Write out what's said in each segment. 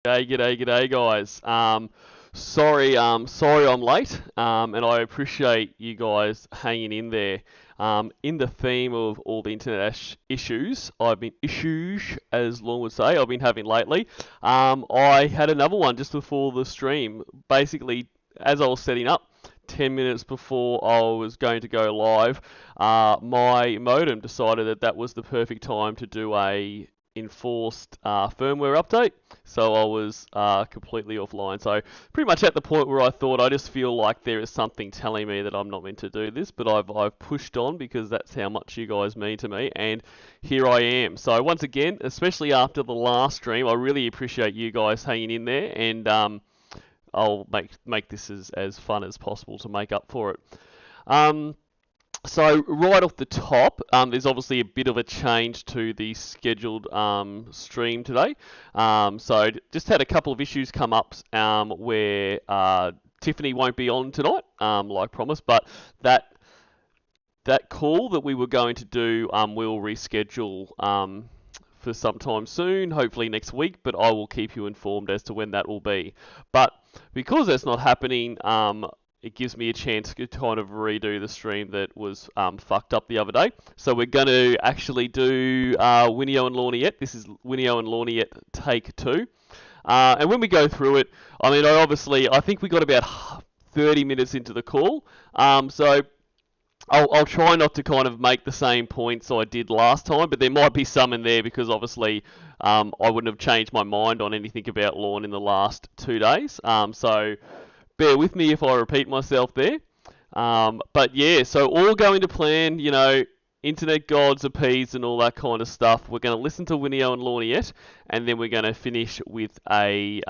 G'day, guys. Sorry I'm late. And I appreciate you guys hanging in there. In the theme of all the internet issues, as Lorne would say, I've been having lately. I had another one just before the stream. Basically, as I was setting up, 10 minutes before I was going to go live, my modem decided that that was the perfect time to do a enforced firmware update, so I was completely offline. So pretty much at the point where I thought I just feel like there is something telling me that I'm not meant to do this, but I've pushed on because that's how much you guys mean to me, and here I am. So once again, especially after the last stream, I really appreciate you guys hanging in there, and I'll make this as fun as possible to make up for it. Um, so right off the top, there's obviously a bit of a change to the scheduled stream today. So just had a couple of issues come up where Tiffany won't be on tonight, like promised, but that call that we were going to do, we'll reschedule for sometime soon, hopefully next week, but I will keep you informed as to when that will be. But because that's not happening, it gives me a chance to kind of redo the stream that was fucked up the other day. So we're going to actually do Winnieo and Lorniette. This is Winnieo and Lorniette take 2. And when we go through it, I mean, I think we got about 30 minutes into the call. So I'll try not to kind of make the same points I did last time, but there might be some in there because obviously I wouldn't have changed my mind on anything about Lorne in the last 2 days. So bear with me if I repeat myself there. But yeah, so all going to plan, internet gods appeased and all that kind of stuff. We're going to listen to Winnieo and Lorniette, and then we're going to finish with a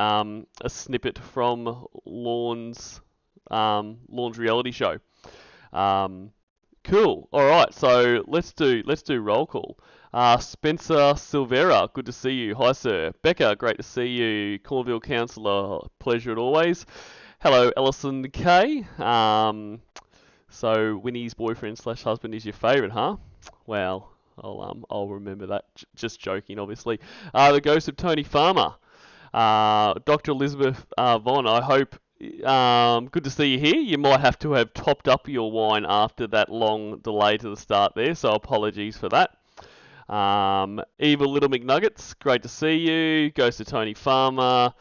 snippet from Lorne's reality show. Cool. All right. So let's do roll call. Spencer Silvera, good to see you. Hi, sir. Becca, great to see you. Cornville Councillor, pleasure as always. Hello, Ellison K. So Winnie's boyfriend/husband is your favourite, huh? Well, I'll remember that. Just joking, obviously. The ghost of Tony Farmer. Dr. Elizabeth Vaughn, I hope. Good to see you here. You might have to have topped up your wine after that long delay to the start there, so apologies for that. Evil Little McNuggets, great to see you. Goes to Tony Farmer.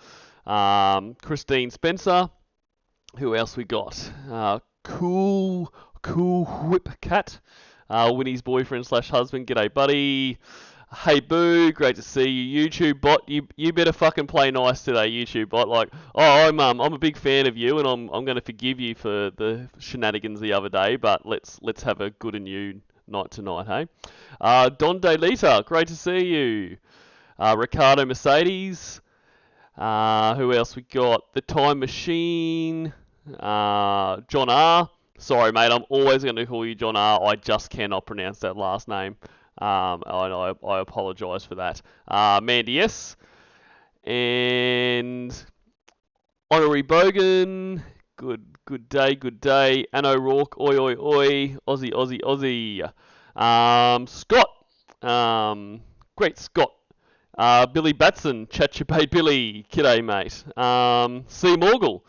Christine Spencer. Who else we got? Cool Whip Cat. Winnie's boyfriend/husband. G'day, buddy. Hey Boo, great to see you. YouTube bot, you better fucking play nice today, YouTube bot. Like, I'm a big fan of you, and I'm going to forgive you for the shenanigans the other day, but let's have a good and new night tonight, hey? Don DeLita, great to see you. Ricardo Mercedes. Who else we got? The Time Machine. John R. Sorry, mate, I'm always going to call you John R. I just cannot pronounce that last name. I apologise for that. Mandy S. And Honorary Bogan. Good day. Anno Rourke. Oi. Aussie. Scott. Great Scott. Billy Batson. Chatchapate Billy. G'day, mate. C. Morgul.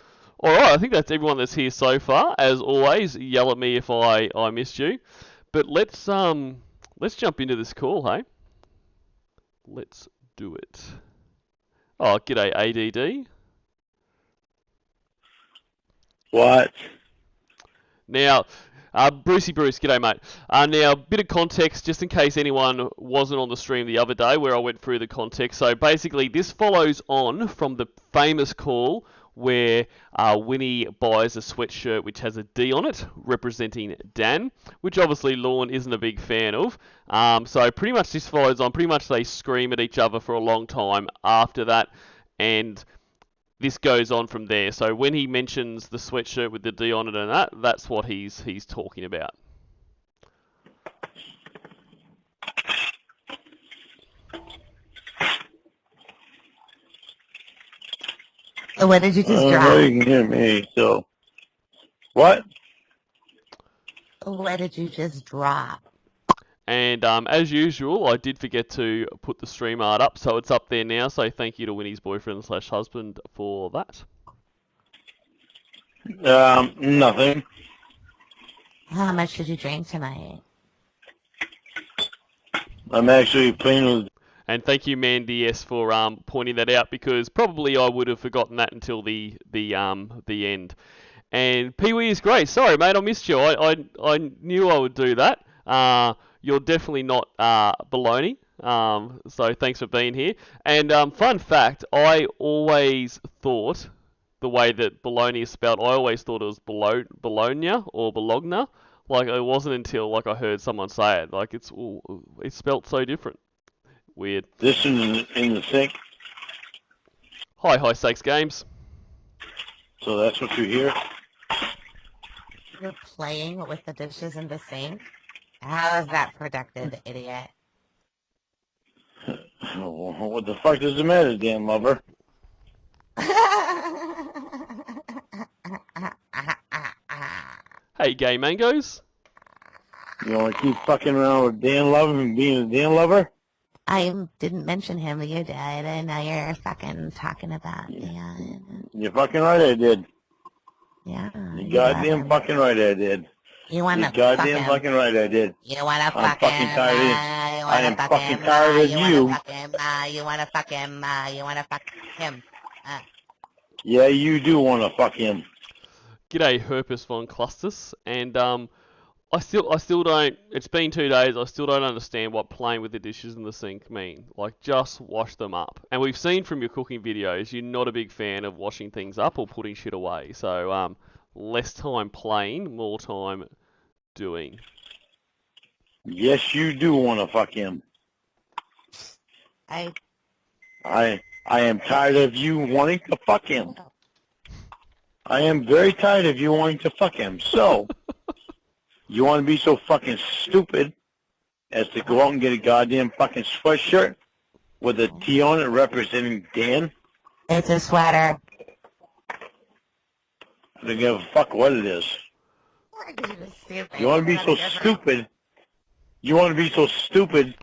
Alright, I think that's everyone that's here so far. As always, yell at me if I missed you. But let's jump into this call, hey? Let's do it. Oh, g'day, ADD. What? Now, Brucey Bruce, g'day, mate. Now, a bit of context, just in case anyone wasn't on the stream the other day where I went through the context. So basically, this follows on from the famous call where Winnie buys a sweatshirt which has a D on it, representing Dan, which obviously Lorne isn't a big fan of. So pretty much this follows on. Pretty much they scream at each other for a long time after that, and this goes on from there. So when he mentions the sweatshirt with the D on it and that's what he's talking about. So what did you just drop? Well, you can hear me, so. What? What did you just drop? And as usual, I did forget to put the stream art up, so it's up there now. So thank you to Winnie's boyfriend/husband for that. Nothing. How much did you drink tonight? I'm actually playing with. And thank you, Mandy S, for pointing that out, because probably I would have forgotten that until the end. And Pee Wee is great. Sorry, mate, I missed you. I knew I would do that. You're definitely not baloney. So thanks for being here. And fun fact, I always thought the way that baloney is spelled, I always thought it was Bologna or Bologna. Like, it wasn't until like I heard someone say it. Like, it's spelt so different. Weird. This in the sink, Hi, High Stakes Games. so that's what you hear. You're playing with the dishes in the sink? How is that productive, idiot? What the fuck does the matter, damn lover? Hey, Gay Mangoes. You want to keep fucking around with Dan Lover and being a Dan Lover? I didn't mention him, but you did, and now you're fucking talking about Dan. You're fucking right, I did. Yeah. You goddamn fucking right, I did. You wanna You goddamn fuck him. fucking right, I did. You wanna I'm fuck fucking him. tired of it. You I wanna am fuck fucking him. tired of You you. wanna fuck him. You wanna fuck him. You wanna fuck him. Yeah, you do want to fuck him. G'day, Herpes von Clusters. And I still don't. It's been 2 days. I still don't understand what playing with the dishes in the sink mean. Like, just wash them up. And we've seen from your cooking videos, you're not a big fan of washing things up or putting shit away. So less time playing, more time doing. Yes, you do want to fuck him. I I am tired of you wanting to fuck him. I am very tired of you wanting to fuck him. So, you want to be so fucking stupid as to go out and get a goddamn fucking sweatshirt with a T on it representing Dan? It's a sweater. I don't give a fuck what it is. You want to be so stupid. You want to be so stupid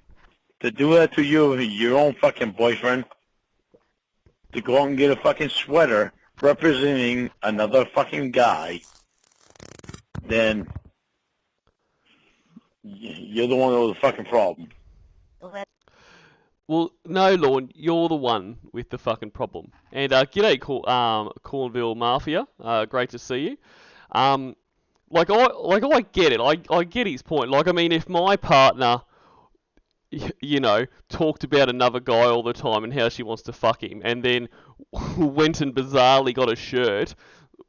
to do that to your own fucking boyfriend? To go out and get a fucking sweater representing another fucking guy? Then you're the one with the fucking problem. Well, no, Lorne, you're the one with the fucking problem. And g'day, Cornville Mafia. Great to see you. I get it. I get his point. Like, I mean, if my partner, you know, talked about another guy all the time and how she wants to fuck him, and then went and bizarrely got a shirt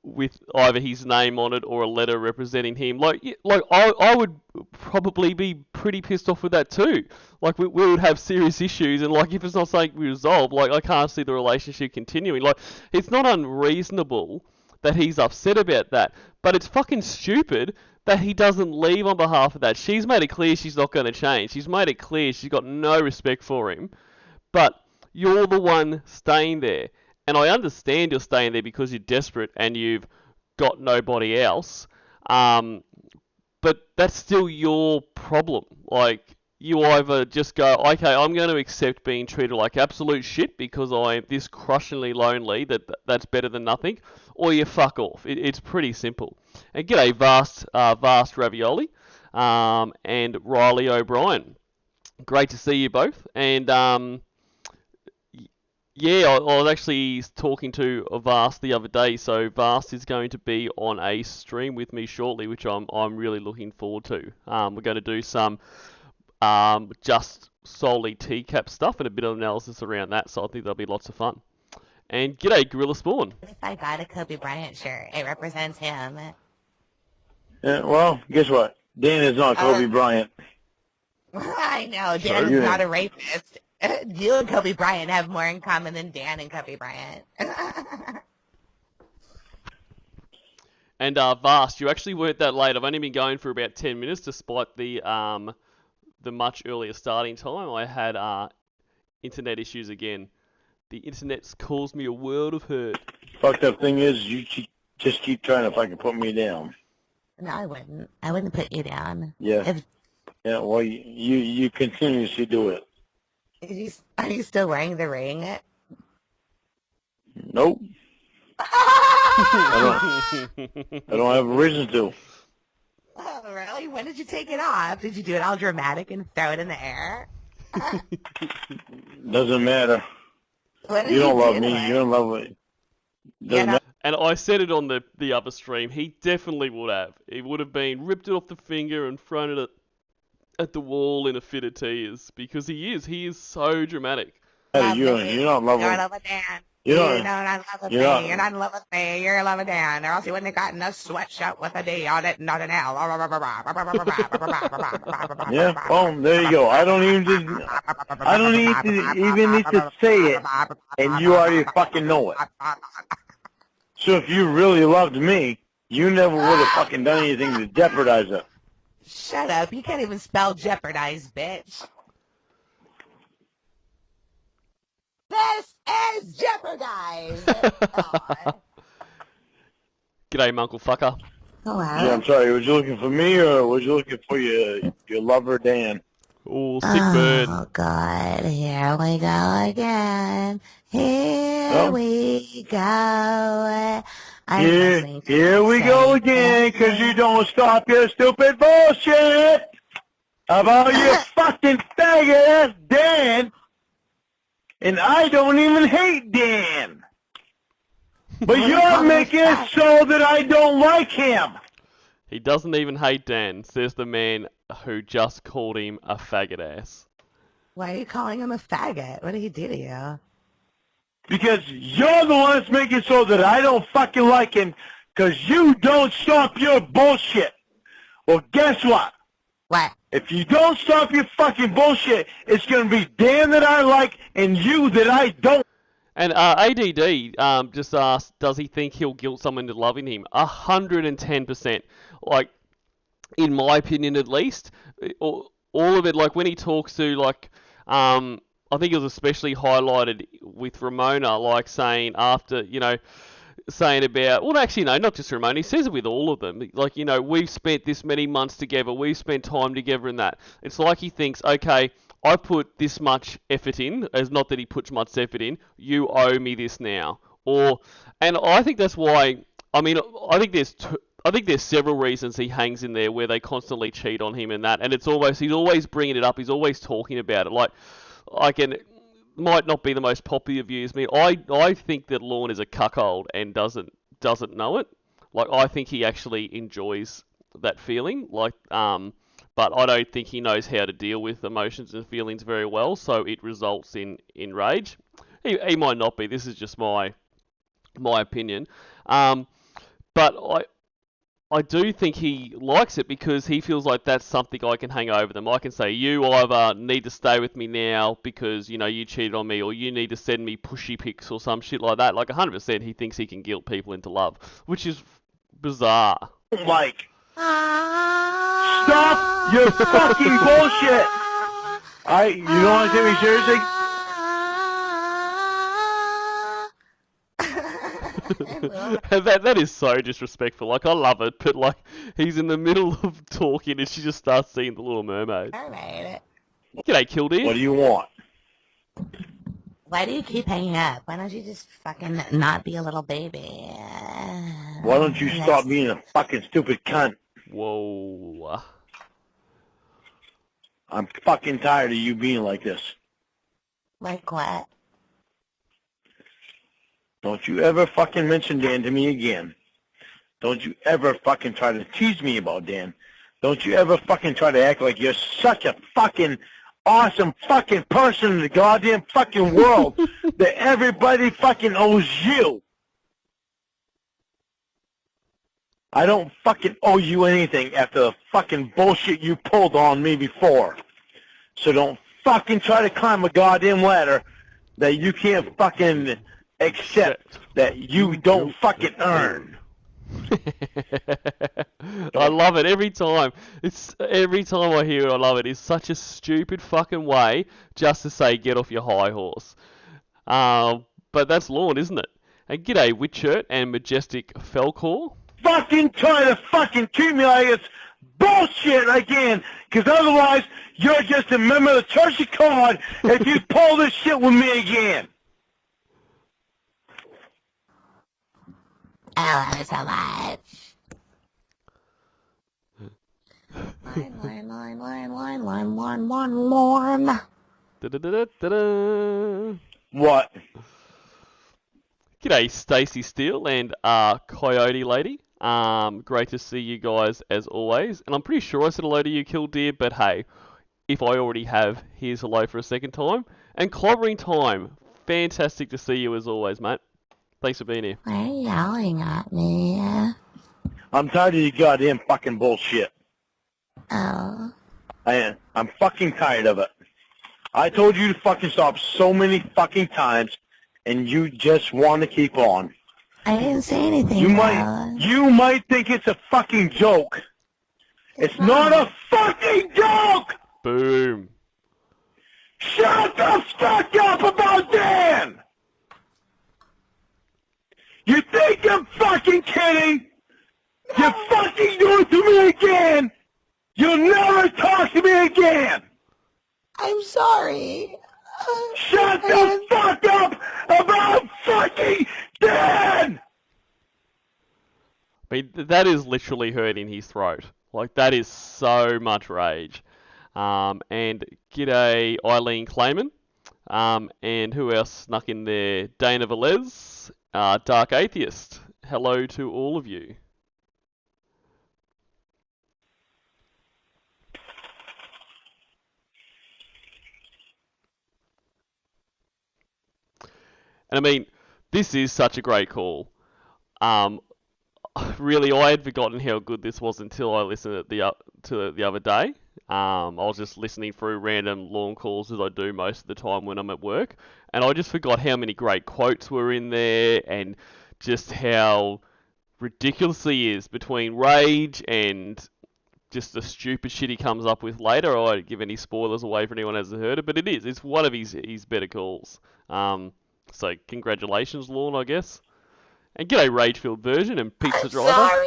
with either his name on it or a letter representing him, I would probably be pretty pissed off with that too. Like, we would have serious issues, and like, if it's not something we resolve, like, I can't see the relationship continuing. Like, it's not unreasonable that he's upset about that, but it's fucking stupid that he doesn't leave on behalf of that. She's made it clear she's not going to change. She's made it clear she's got no respect for him, but you're the one staying there. And I understand you're staying there because you're desperate and you've got nobody else. But that's still your problem. Like, you either just go, okay, I'm going to accept being treated like absolute shit because I'm this crushingly lonely that's better than nothing, or you fuck off. It's pretty simple. And g'day, Vast Ravioli, and Riley O'Brien. Great to see you both. And yeah, I was actually talking to Vast the other day, so Vast is going to be on a stream with me shortly, which I'm really looking forward to. We're going to do some just solely TCAP stuff and a bit of analysis around that, so I think there'll be lots of fun. And g'day, Gorilla Spawn. If I got a Kobe Bryant shirt, it represents him. Yeah, well, guess what? Dan is not Kobe Bryant. I know, Dan is not a rapist. You and Kobe Bryant have more in common than Dan and Kobe Bryant. And Vast, you actually weren't that late. I've only been going for about 10 minutes, despite the much earlier starting time. I had internet issues again. The internet's caused me a world of hurt. Fucked up thing is, you just keep trying to fucking put me down. No, I wouldn't. I wouldn't put you down. Yeah. Yeah, well, you continuously do it. Are you still wearing the ring? Nope. I don't have a reason to. Oh, really? When did you take it off? Did you do it all dramatic and throw it in the air? Doesn't matter. You don't love me. You don't love me. Doesn't matter. And I said it on the other stream. He definitely would have. He would have been ripped it off the finger and thrown it at the wall in a fit of tears because he is. He is so dramatic. You don't love him. You're in love with Dan. You You're don't. not in love with You're me. not. You're not in love with me. You're in love with Dan. Or else you wouldn't have gotten a sweatshirt with a D on it, not an L. Yeah, well, there you go. I don't even need to say it, and you already fucking know it. So if you really loved me, you never would have fucking done anything to jeopardize it. Shut up. You can't even spell jeopardize, bitch. This is jeopardize. G'day, Uncle Fucker. Hello. Yeah, I'm sorry. Was you looking for me, or was you looking for your lover, Dan? Oh, sick bird. Oh, God. Here we go again. Here we go. Here we go again, 'cause you don't stop your stupid bullshit about your fucking faggot-ass Dan. And I don't even hate Dan. But you're making it so that I don't like him. He doesn't even hate Dan, says the man who just called him a faggot ass. Why are you calling him a faggot? What did he do to you? Because you're the one that's making it so that I don't fucking like him, because you don't stop your bullshit. Well, guess what? What? If you don't stop your fucking bullshit, it's going to be Dan that I like and you that I don't. And ADD just asked, does he think he'll guilt someone into loving him? 110%. Like, in my opinion at least, all of it, like when he talks to, like, I think it was especially highlighted with Ramona, like saying after, saying about, well, actually, no, not just Ramona, he says it with all of them. Like, we've spent this many months together, we've spent time together in that. It's like he thinks, okay, I put this much effort in, as not that he puts much effort in, you owe me this now. And I think that's why, I think there's several reasons he hangs in there where they constantly cheat on him and that, and he's always bringing it up, he's always talking about it. It might not be the most popular views. I think that Lorne is a cuckold and doesn't know it. Like, I think he actually enjoys that feeling. But I don't think he knows how to deal with emotions and feelings very well, so it results in rage. He might not be. This is just my opinion. But I do think he likes it because he feels like that's something I can hang over them. I can say, you either need to stay with me now because, you cheated on me, or you need to send me pushy pics or some shit like that. Like, 100% he thinks he can guilt people into love, which is bizarre. Like, stop your fucking bullshit! You don't want to take me seriously? That is so disrespectful. Like, I love it, but like, he's in the middle of talking and she just starts singing The Little Mermaid. Mermaid. G'day, Kildare. What do you want? Why do you keep hanging up? Why don't you just fucking not be a little baby? Why don't you stop being a fucking stupid cunt? Whoa. I'm fucking tired of you being like this. Like what? Don't you ever fucking mention Dan to me again. Don't you ever fucking try to tease me about Dan. Don't you ever fucking try to act like you're such a fucking awesome fucking person in the goddamn fucking world that everybody fucking owes you. I don't fucking owe you anything after the fucking bullshit you pulled on me before. So don't fucking try to climb a goddamn ladder that you can't fucking accept, that you don't fucking earn. I love it every time. Every time I hear it, I love it. It's such a stupid fucking way just to say get off your high horse. But that's Lorne, isn't it? And g'day, Witchert and Majestic Felcor. Fucking try to fucking treat me like it's bullshit again, because otherwise you're just a member of the Church of God if you pull this shit with me again. I love it so much. Line. Da-da-da-da-da-da. What? G'day, Stacey Steele and Coyote Lady. Great to see you guys as always. And I'm pretty sure I said hello to you, Killdeer, but hey, if I already have, here's hello for a second time. And Clobbering Time, fantastic to see you as always, mate. Thanks for being here. Why are you yelling at me? I'm tired of your goddamn fucking bullshit. Oh. I'm fucking tired of it. I told you to fucking stop so many fucking times, and you just want to keep on. I didn't say anything. You might think it's a fucking joke. It's not a fucking joke! Boom. Shut the fuck up about Dan! You think I'm fucking kidding? You fucking do it to me again! You'll never talk to me again! I'm sorry. Shut the fuck up about fucking Dan! I mean, that is literally hurting his throat. Like, that is so much rage. And g'day, Eileen Clayman. And who else snuck in there? Dana Velez, Dark Atheist. Hello to all of you. And I mean, this is such a great call. Really, I had forgotten how good this was until I listened to the other day. I was just listening through random lawn calls as I do most of the time when I'm at work, and I just forgot how many great quotes were in there and just how ridiculous he is between rage and just the stupid shit he comes up with later. I won't give any spoilers away for anyone who hasn't heard it, but it's one of his better calls. So congratulations, Lorne, I guess. And g'day, Rage-filled version and Pizza Driver. Sorry.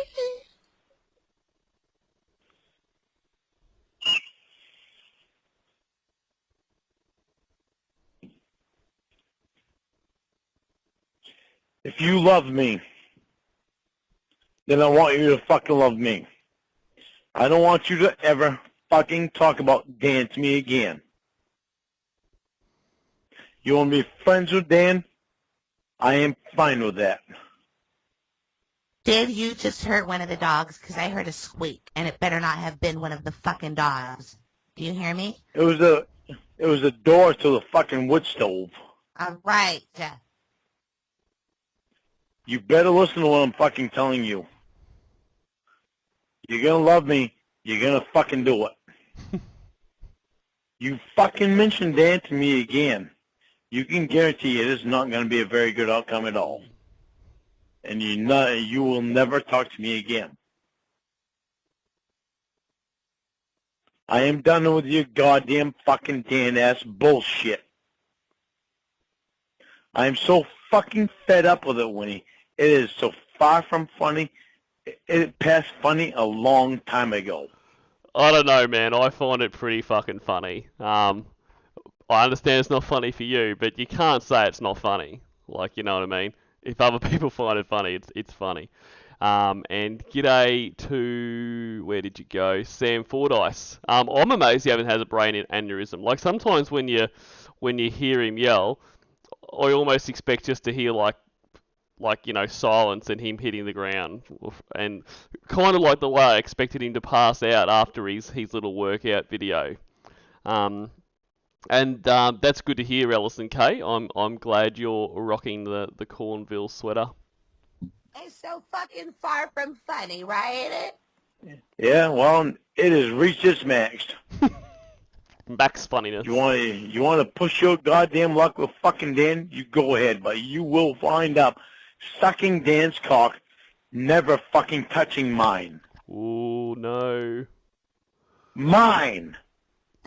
If you love me, then I want you to fucking love me. I don't want you to ever fucking talk about Dan to me again. You want to be friends with Dan? I am fine with that. Did you just hurt one of the dogs? Because I heard a squeak, and it better not have been one of the fucking dogs. Do you hear me? It was a door to the fucking wood stove. All right. You better listen to what I'm fucking telling you. You're gonna love me. You're gonna fucking do it. You fucking mention Dan to me again. You can guarantee it is not gonna be a very good outcome at all. And you will never talk to me again. I am done with your goddamn fucking Dan-ass bullshit. I am so fucking fed up with it, Winnie. It is so far from funny. It passed funny a long time ago. I don't know, man. I find it pretty fucking funny. I understand it's not funny for you, but you can't say it's not funny. Like, you know what I mean? If other people find it funny, it's funny. And g'day to, where did you go? Sam Fordyce. I'm amazed he hasn't had a brain aneurysm. Like, sometimes when you hear him yell, I almost expect just to hear like silence and him hitting the ground, and kind of like the way I expected him to pass out after his little workout video. And that's good to hear, Ellison K. I'm glad you're rocking the Cornville sweater. It's so fucking far from funny, right? Yeah, well, it has reached its max. Max funniness. You want to push your goddamn luck with fucking Dan? You go ahead, but you will wind up sucking Dan's cock, never fucking touching mine. Ooh, no. Mine.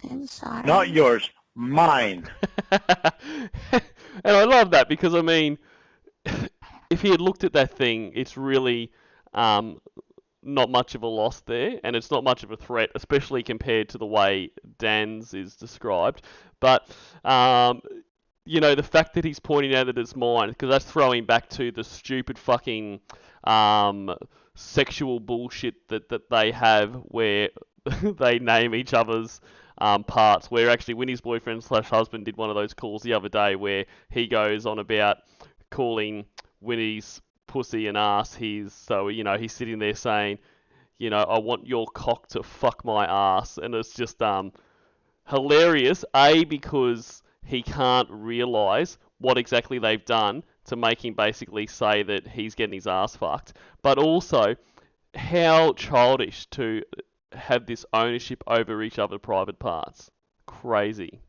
I'm sorry. Not yours. Mine. And I love that because, I mean, if he had looked at that thing, it's really not much of a loss there, and it's not much of a threat, especially compared to the way Dan's is described. But the fact that he's pointing out that it's mine, because that's throwing back to the stupid fucking sexual bullshit that they have where they name each other's parts. Where actually Winnie's boyfriend/husband did one of those calls the other day where he goes on about calling Winnie's pussy and ass he's sitting there saying, I want your cock to fuck my ass, and it's just hilarious. Because he can't realise what exactly they've done to make him basically say that he's getting his ass fucked, but also how childish to have this ownership over each other's private parts. Crazy.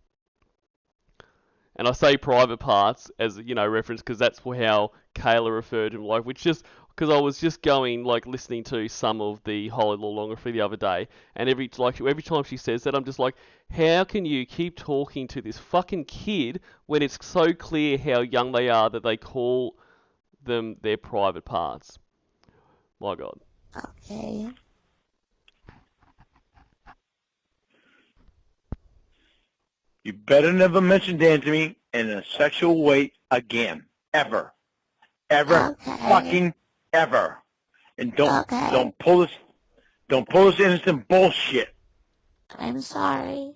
And I say private parts as, reference because that's how Kayla referred to him, which just, because I was just listening to some of the Holy Lawlography the other day, and every time she says that, I'm just like, how can you keep talking to this fucking kid when it's so clear how young they are that they call them their private parts? My God. Okay. You better never mention Dan to me in a sexual way again. Ever. Ever. Okay. Fucking ever. And don't pull this innocent bullshit. I'm sorry.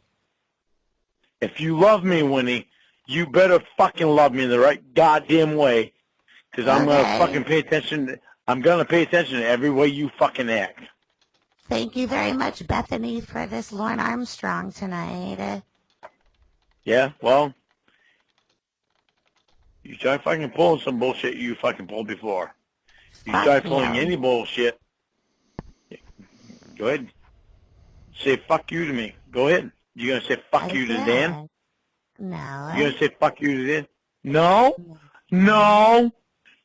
If you love me, Winnie, you better fucking love me in the right goddamn way. Because I'm gonna fucking pay attention. I'm gonna pay attention to every way you fucking act. Thank you very much, Bethany, for this Lorne Armstrong tonight. Yeah, well, you try fucking pulling some bullshit you fucking pulled before. You try pulling any bullshit, go ahead. Say fuck you to me. Go ahead. You gonna say fuck you to Dan? No. You gonna say fuck you to Dan? No? No?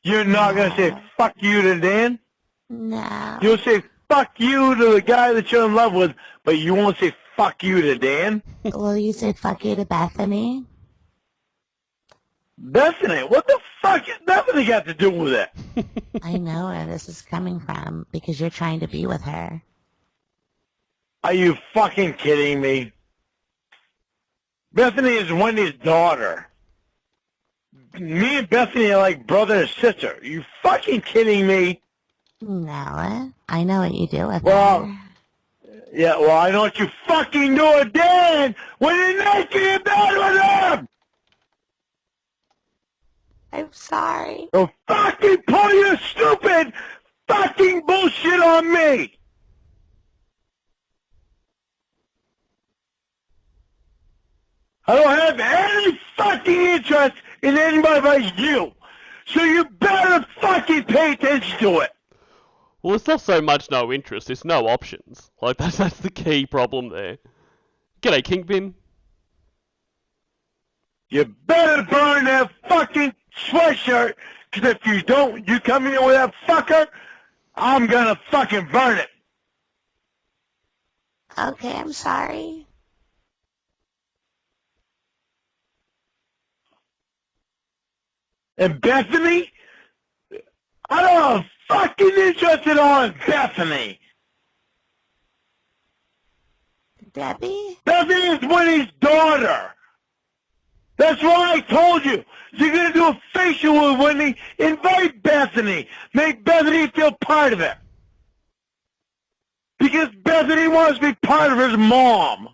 You're not gonna say fuck you to Dan? No. You'll say fuck you to the guy that you're in love with, but you won't say fuck you to Dan? Well, you said fuck you to Bethany? Bethany? What the fuck has Bethany got to do with it? I know where this is coming from, because you're trying to be with her. Are you fucking kidding me? Bethany is Wendy's daughter. Me and Bethany are like brother and sister. Are you fucking kidding me? No, I know what you do with Well, her. yeah, well, I know what you fucking do with Dan when you're naked in bed with him! I'm sorry. Don't fucking pull your stupid fucking bullshit on me! I don't have any fucking interest in anybody but you. So you better fucking pay attention to it. Well, it's not so much no interest, it's no options. That's the key problem there. G'day, Kingpin. You better burn that fucking sweatshirt, because if you don't, you come in with that fucker, I'm gonna fucking burn it. Okay, I'm sorry. And Bethany? I don't have fucking interest at all in Bethany. Debbie? Bethany is Winnie's daughter. That's why I told you. You're going to do a facial with Winnie. Invite Bethany. Make Bethany feel part of it. Because Bethany wants to be part of his mom.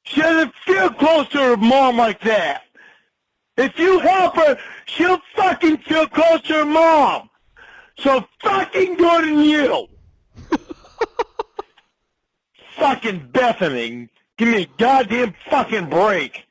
She doesn't feel close to her mom like that. If you help her, she'll fucking feel close to her mom. So fucking good on you. Fucking Bethany. Give me a goddamn fucking break.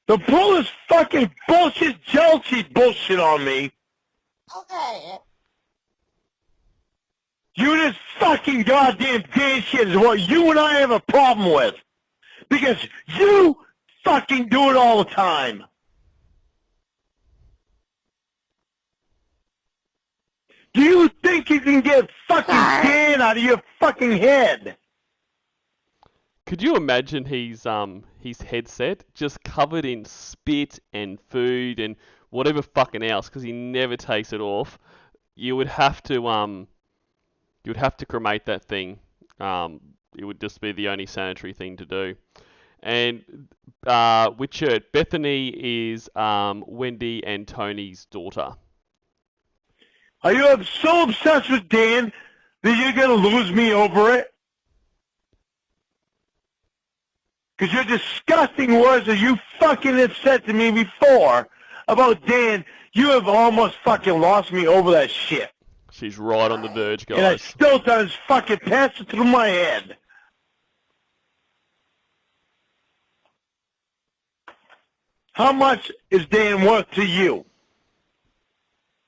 Don't pull this fucking bullshit jealousy bullshit on me. Okay. You this fucking goddamn Dan shit is what you and I have a problem with. Because you fucking do it all the time. Do you think you can get fucking Dan out of your fucking head? Could you imagine his headset just covered in spit and food and whatever fucking else because he never takes it off? You would have to cremate that thing. It would just be the only sanitary thing to do. And Richard, Bethany is Wendy and Tony's daughter. Are you so obsessed with Dan that you're going to lose me over it? Because your disgusting words that you fucking have said to me before about Dan, you have almost fucking lost me over that shit. She's right on the verge, guys. And I still does fucking pass it through my head. How much is Dan worth to you?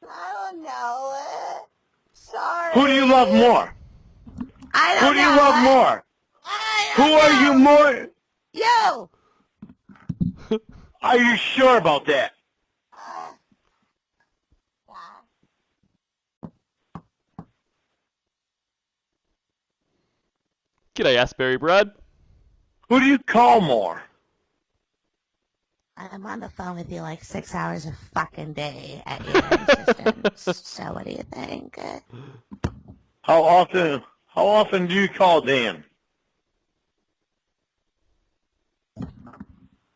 I don't know. Sorry. Who do you love more? I don't know. Who do you love more? Who are you more? You. Are you sure about that? G'day, Asbury Brad. Who do you call more? I'm on the phone with you like 6 hours a fucking day at your insistence. So what do you think? How often do you call Dan?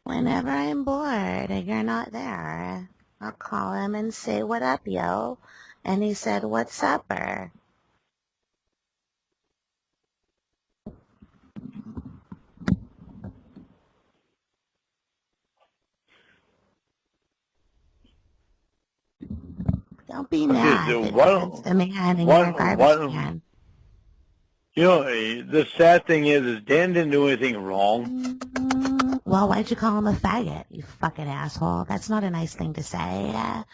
Whenever I'm bored and you're not there, I'll call him and say, "What up, yo?" And he said, "What's supper?" Don't be mad. It's a man and you're a garbage man. You know, the sad thing is Dan didn't do anything wrong. Well, why'd you call him a faggot, you fucking asshole? That's not a nice thing to say. Yeah.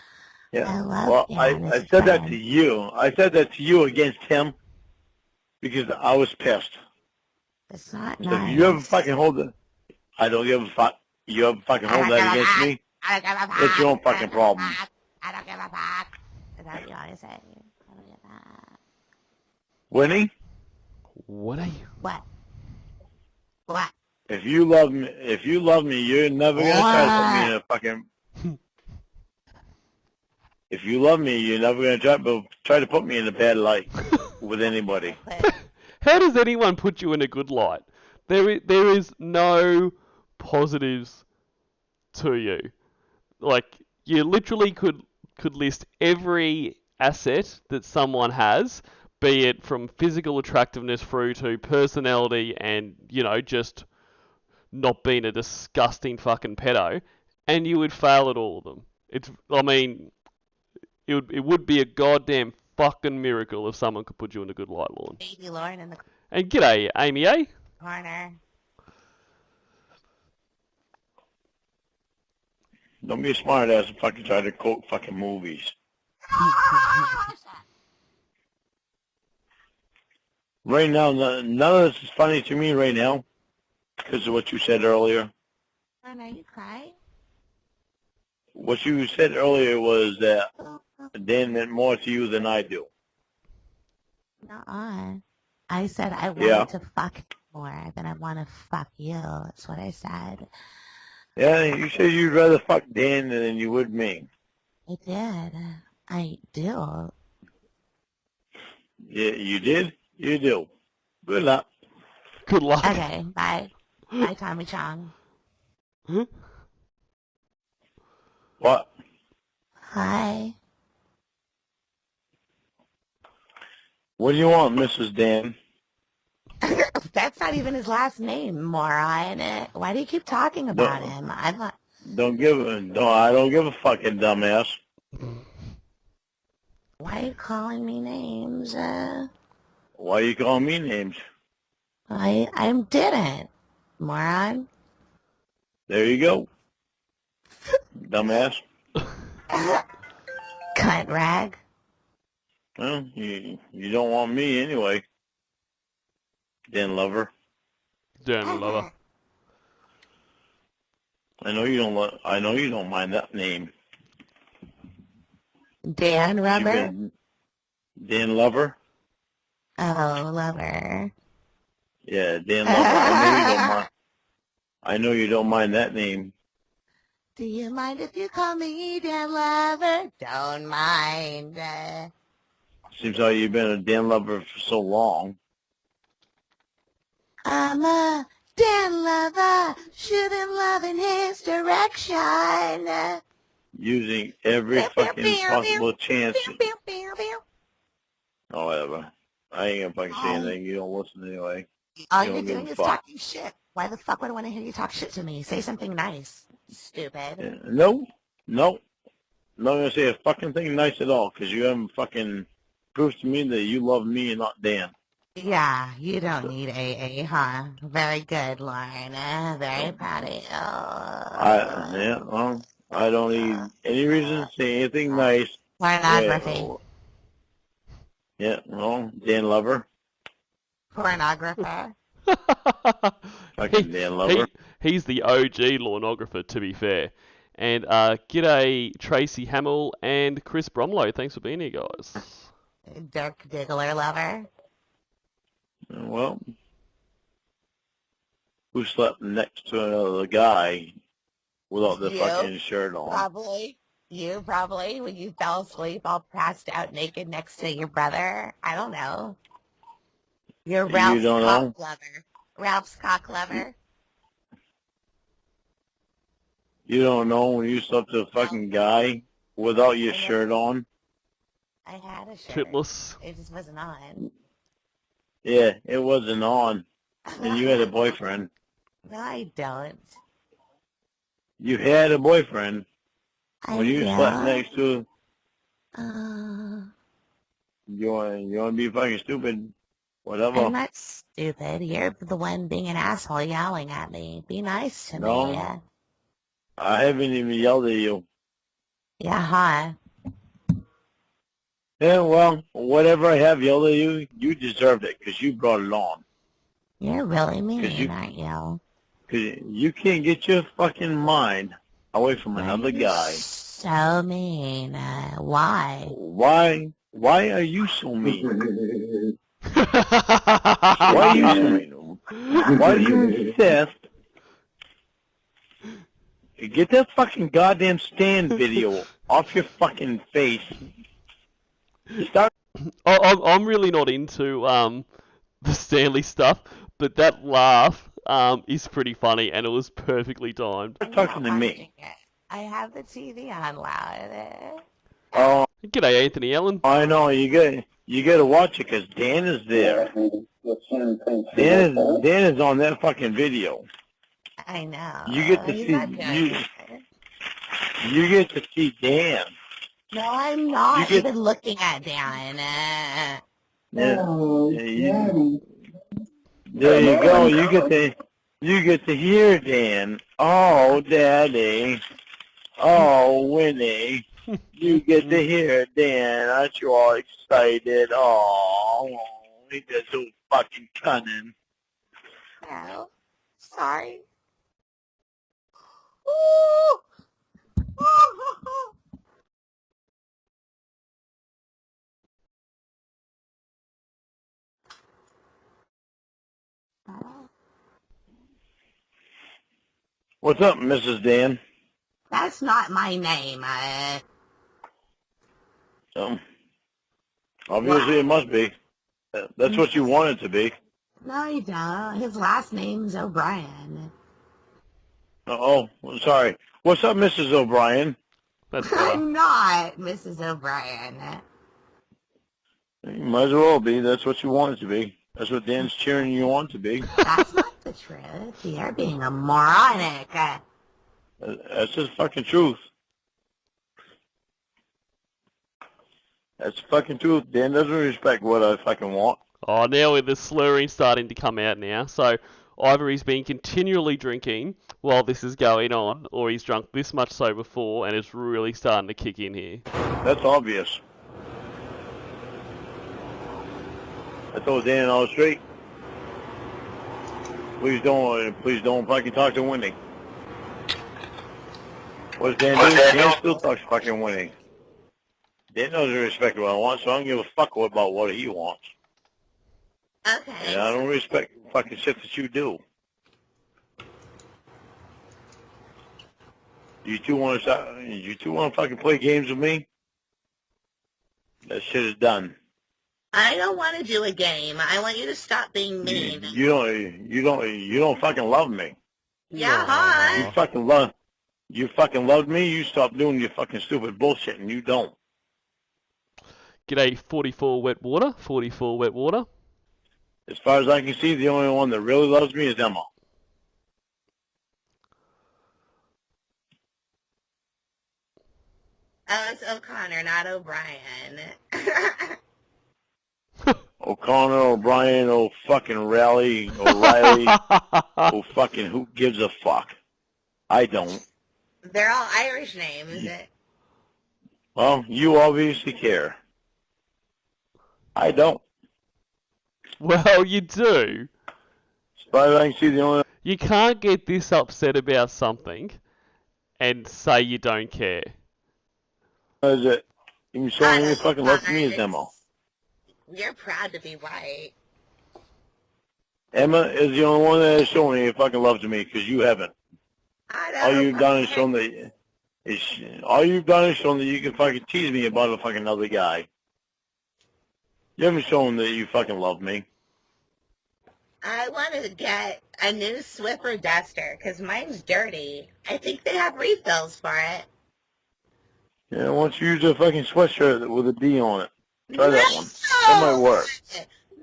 I love well, Dan I said that to you. I said that to you against him because I was pissed. It's not so nice. If you ever fucking hold it, I don't give a fuck. You ever fucking hold that against me? I don't give a fuck. It's your own fucking problem. I don't give a fuck. Is that what you always say? I don't give a fuck. Winnie? What are you? What? What? If you love me, you're never gonna try to put me in a fucking. If you love me, you're never gonna try to put me in a bad light with anybody. How does anyone put you in a good light? There is no positives to you. Like, you literally could list every asset that someone has, be it from physical attractiveness through to personality and, just not being a disgusting fucking pedo, and you would fail at all of them. It would be a goddamn fucking miracle if someone could put you in a good light, Lauren. Baby Lauren in the And g'day, Amy, eh? corner. Don't be a smart ass and fucking try to quote fucking movies. Right now, none of this is funny to me right now because of what you said earlier. Lauren, are you crying? What you said earlier was that Dan meant more to you than I do. Nuh-uh. I said I wanted to fuck more than I want to fuck you. That's what I said. Yeah, you said you'd rather fuck Dan than you would me. I did. I do. Yeah, you did? You do. Good luck. Good luck. Okay, bye. Bye, Tommy Chong. What? Hi. What do you want, Mrs. Dan? That's not even his last name, moron. Why do you keep talking about him? I'm not... I don't give a fucking dumbass. Why are you calling me names? Why are you calling me names? I didn't, moron. There you go. Dumbass. Cunt rag. Well, you don't want me anyway. Dan Lover. Dan Lover. I know you don't mind that name. Dan Rubber? Dan Lover? Oh, Lover. Yeah, Dan Lover. I know you don't mind. I know you don't mind that name. Do you mind if you call me Dan Lover? Don't mind. Seems like you've been a Dan Lover for so long. I'm a Dan Lover, shooting love in his direction. Using every fucking possible chance. Oh, whatever. I ain't gonna fucking say anything. You don't listen anyway. All you're doing is talking shit. Why the fuck would I want to hear you talk shit to me? Say something nice, stupid. Yeah, no. Not gonna say a fucking thing nice at all, because you haven't fucking proved to me that you love me and not Dan. Yeah, you don't need AA, huh? Very good, Lauren. Very proud of you. I don't need any reason to say anything nice. Pornography. Yeah, well, Dan Lover. Pornographer. Fucking Dan Lover. He's the OG Lornographer, to be fair. And g'day Tracy Hamill and Chris Bromlow. Thanks for being here, guys. Dirk Diggler Lover. Well, who slept next to another guy without the fucking shirt on? Probably. You probably, when you fell asleep all passed out naked next to your brother. I don't know. You're Ralph's cock lover. Ralph's cock lover. You don't know when you slept with a fucking guy without your shirt on? I had a shirt. Shitless. It just wasn't on. Yeah, it wasn't on. And you had a boyfriend. No, I don't. You had a boyfriend. When you slept next to you want to be fucking stupid? Whatever. I'm not stupid. You're the one being an asshole yelling at me. Be nice to me. I haven't even yelled at you. Yeah, huh? Yeah, well, whatever I have yelled at you, you deserved it because you brought it on. You're really mean, aren't you? Because you can't get your fucking mind away from another guy. So mean. Why? Why are you so mean? Why are you so mean? Why do you insist? Get that fucking goddamn stand video off your fucking face. I'm really not into the Stanley stuff, but that laugh is pretty funny, and it was perfectly timed. You're talking to me. I have the TV on loud. Oh, g'day, Anthony Allen. I know you got to watch it because Dan is there. Dan is on that fucking video. I know. You get to you get to see Dan. No, I'm not even looking at Dan. There you go. You get to hear Dan. Oh, Daddy. Oh, Winnie. You get to hear Dan. Aren't you all excited? Oh, he gets so fucking cunning. No, sorry. Ooh. What's up, Mrs. Dan? That's not my name. Obviously it must be. That's what you want it to be. No, you don't. His last name's O'Brien. Oh, sorry. What's up, Mrs. O'Brien? I'm not Mrs. O'Brien. You might as well be. That's what you want it to be. That's what Dan's cheering you on to be. That's not the truth. You're being a moronic. That's just fucking truth. That's the fucking truth. Dan doesn't respect what I fucking want. Oh, now the slurring starting to come out now. So either he's been continually drinking while this is going on, or he's drunk this much so before, and it's really starting to kick in here. That's obvious. I told Dan all straight. Please don't fucking talk to Winnie. What's Dan doing? Dan still talks fucking Winnie. Dan doesn't respect what I want, so I don't give a fuck about what he wants. Okay. And I don't respect fucking shit that you do. You two want to fucking play games with me? That shit is done. I don't want to do a game. I want you to stop being mean. You don't fucking love me. Yeah, huh? You fucking love me. You stop doing your fucking stupid bullshit, and you don't. G'day, 44 wet water. 44 wet water. As far as I can see, the only one that really loves me is Emma. Oh, it's O'Connor, not O'Brien. O'Connor, O'Brien, O'Reilly, fucking who gives a fuck? I don't. They're all Irish names. Well, you obviously care. I don't. Well, you do. As far as I can see, the only... You can't get this upset about something and say you don't care. Is it? You showing you fucking love me is Emma. You're proud to be white. Emma is the only one that is showing you fucking love to me, because you haven't. All you've done is shown that you can fucking tease me about a fucking other guy. You haven't shown that you fucking love me. I want to get a new Swiffer duster because mine's dirty. I think they have refills for it. Yeah, why don't you use a fucking sweatshirt with a D on it? Try that one. That might work.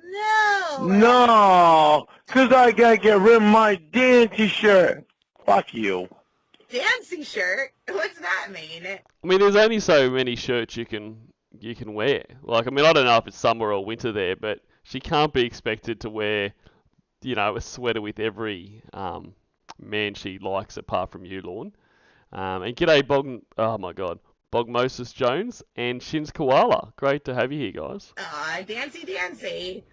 No. No, because I got to get rid of my dainty shirt. Fuck you. Fancy shirt? What's that mean? I mean, there's only so many shirts you can wear. Like, I mean, I don't know if it's summer or winter there, but she can't be expected to wear, you know, a sweater with every man she likes apart from you, Lorne. And g'day, Bogmosis Jones and Shins Koala. Great to have you here, guys. Aw, Dancy.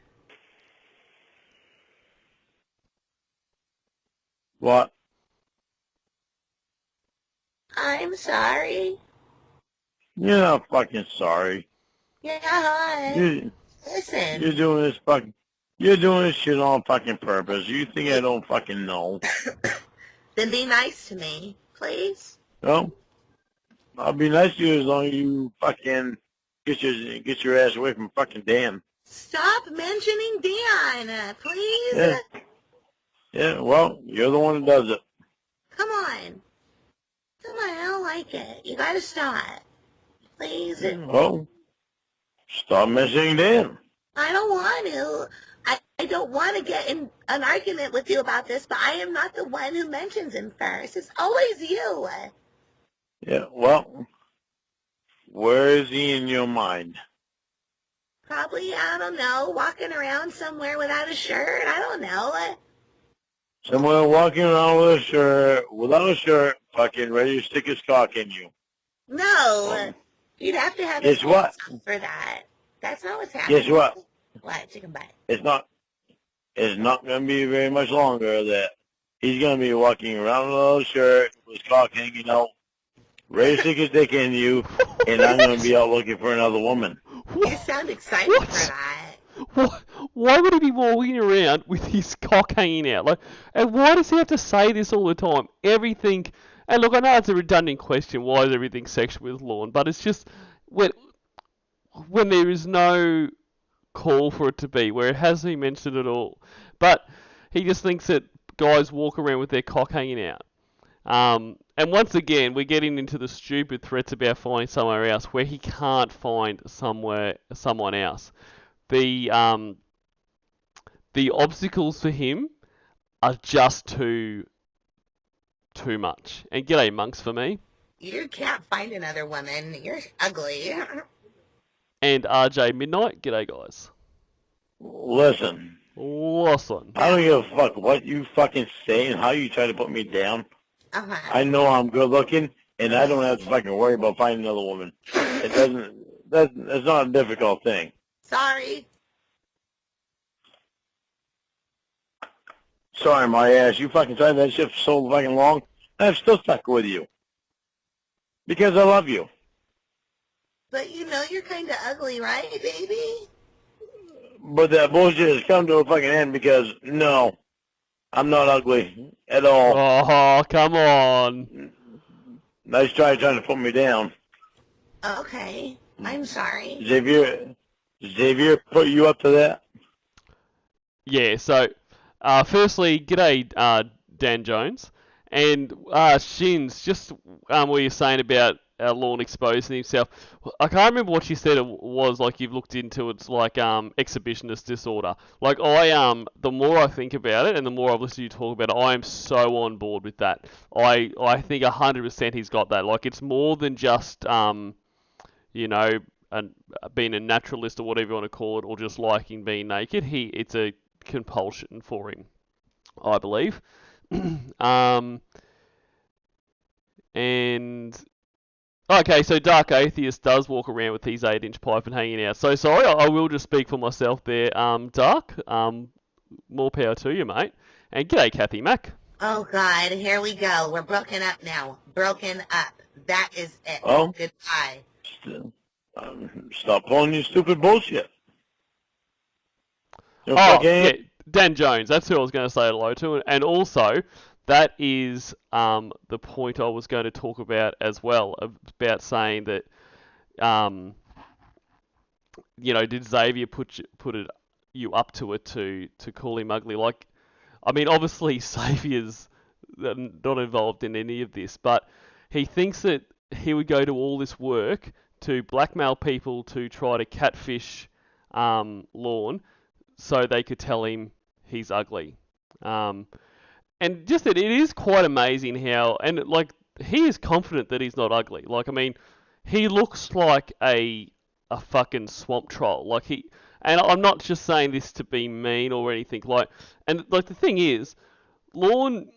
What? I'm sorry. You're not fucking sorry. Yeah, hon. Listen. You're doing this shit on fucking purpose. You think I don't fucking know? Then be nice to me, please. No? I'll be nice to you as long as you fucking get your ass away from fucking Dan. Stop mentioning Dan, please. Yeah, well, you're the one that does it. Come on, I don't like it. You gotta stop. Please. Well, stop mentioning Dan. I don't want to. I don't want to get in an argument with you about this, but I am not the one who mentions him first. It's always you. Yeah, well, where is he in your mind? Probably, I don't know, walking around somewhere without a shirt. I don't know. Someone walking around without a shirt, fucking ready to stick his cock in you. No, you'd have to have Guess a what? for that. That's not what's happening. Guess what? What, chicken butt? It's not going to be very much longer that he's going to be walking around without a shirt, with his cock hanging out, ready to stick his dick in you, and I'm going to be out looking for another woman. You sound excited for that. Why would he be walking around with his cock hanging out? Like, and why does he have to say this all the time? Everything. And look, I know it's a redundant question. Why is everything sexual with Lorne? But it's just when there is no call for it to be, where it hasn't been mentioned at all. But he just thinks that guys walk around with their cock hanging out. And once again, we're getting into the stupid threats about finding somewhere else where he can't find someone else. The obstacles for him are just too much. And g'day, monks, for me. You can't find another woman. You're ugly. And RJ Midnight, g'day, guys. Listen. I don't give a fuck what you fucking say and how you try to put me down. Uh-huh. I know I'm good looking, and I don't have to fucking worry about finding another woman. That's not a difficult thing. Sorry. Sorry, my ass. You fucking tried that shit for so fucking long, and I'm still stuck with you. Because I love you. But you know you're kind of ugly, right, baby? But that bullshit has come to a fucking end because, no, I'm not ugly at all. Oh, come on. Nice try trying to put me down. Okay, I'm sorry. Xavier put you up to that? Yeah, so, firstly, g'day, Dan Jones. And, Shins, just what you're saying about Lorne exposing himself. I can't remember what you said it was, like you've looked into it's like exhibitionist disorder. Like the more I think about it and the more I've listened to you talk about it, I am so on board with that. I think 100% he's got that. Like it's more than just you know, being a naturalist or whatever you want to call it, or just liking being naked. It's a compulsion for him, I believe. And okay, so Dark Atheist does walk around with his 8-inch pipe and hanging out. So sorry, I will just speak for myself there. Dark, more power to you, mate. And g'day, Kathy Mack. Oh, God, here we go. We're broken up now. Broken up. That is it. Oh? Goodbye. Stop pulling your stupid bullshit. Yeah, Dan Jones. That's who I was going to say hello to. And also, that is the point I was going to talk about as well, about saying that, did Xavier put you up to it to call him ugly? Like, I mean, obviously Xavier's not involved in any of this, but he thinks that he would go to all this work to blackmail people to try to catfish Lorne so they could tell him he's ugly. And just that it is quite amazing how, and like, he is confident that he's not ugly. Like, I mean, he looks like a fucking swamp troll. Like, and I'm not just saying this to be mean or anything. Like, and like, the thing is, Lorne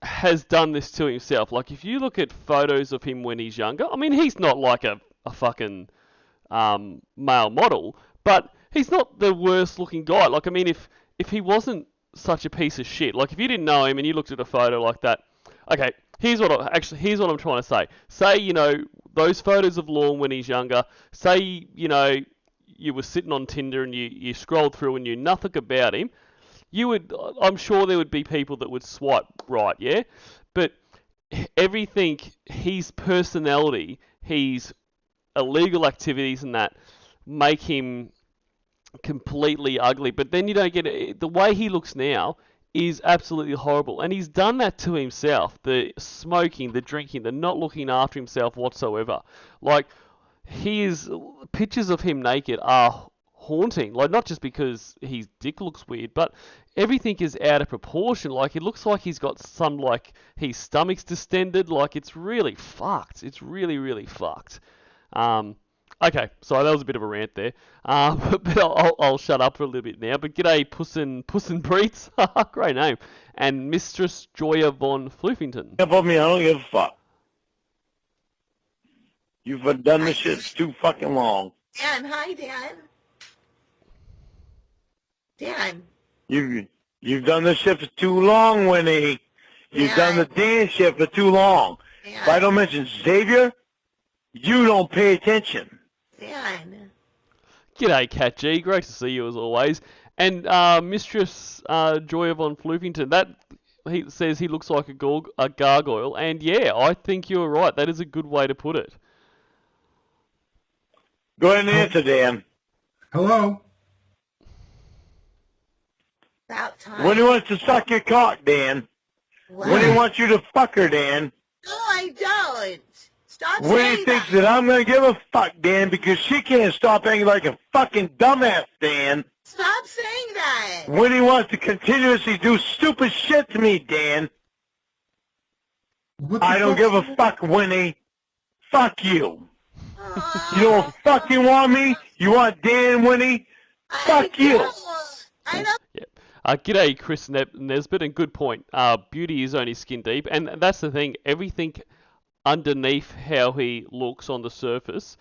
has done this to himself. Like, if you look at photos of him when he's younger, I mean, he's not like a fucking male model, but he's not the worst looking guy. Like, I mean, if he wasn't such a piece of shit, like if you didn't know him and you looked at a photo like that, okay, here's what I'm trying to say. Say, those photos of Lorne when he's younger, say, you were sitting on Tinder and you scrolled through and knew nothing about him, I'm sure there would be people that would swipe right, yeah? But everything, his personality, his illegal activities and that, make him completely ugly. But then you don't get it. The way he looks now is absolutely horrible. And he's done that to himself. The smoking, the drinking, the not looking after himself whatsoever. Like, pictures of him naked are haunting. Like, not just because his dick looks weird, but everything is out of proportion. Like, it looks like he's got some, like, his stomach's distended. Like, it's really fucked. It's really, really fucked. Okay, sorry, that was a bit of a rant there. But I'll shut up for a little bit now. But g'day, Puss and Breeds. Great name. And Mistress Joya von Floofington. Above me, I don't give a fuck. You've done this shit too fucking long. Dan, hi, Dan. Dan. You've done this shit for too long, Winnie. You've done the dance shit for too long. Dan. If I don't mention Xavier, you don't pay attention. Dan. G'day, Cat G. Great to see you as always. And Mistress Joya von Floofington, that he says he looks like a gargoyle. And yeah, I think you're right. That is a good way to put it. Go ahead and answer, Dan. Hello? About time. Winnie wants to suck your cock, Dan. What? Winnie wants you to fuck her, Dan. No, I don't. Stop Winnie saying thinks that I'm going to give a fuck, Dan, because she can't stop acting like a fucking dumbass, Dan. Stop saying that. Winnie wants to continuously do stupid shit to me, Dan. I don't give a fuck, Winnie. Fuck you. You don't fucking want me? You want Dan, Winnie? Fuck you. I don't. Yeah. G'day, Chris Nesbitt, and good point. Beauty is only skin deep, and that's the thing. Everything underneath how he looks on the surface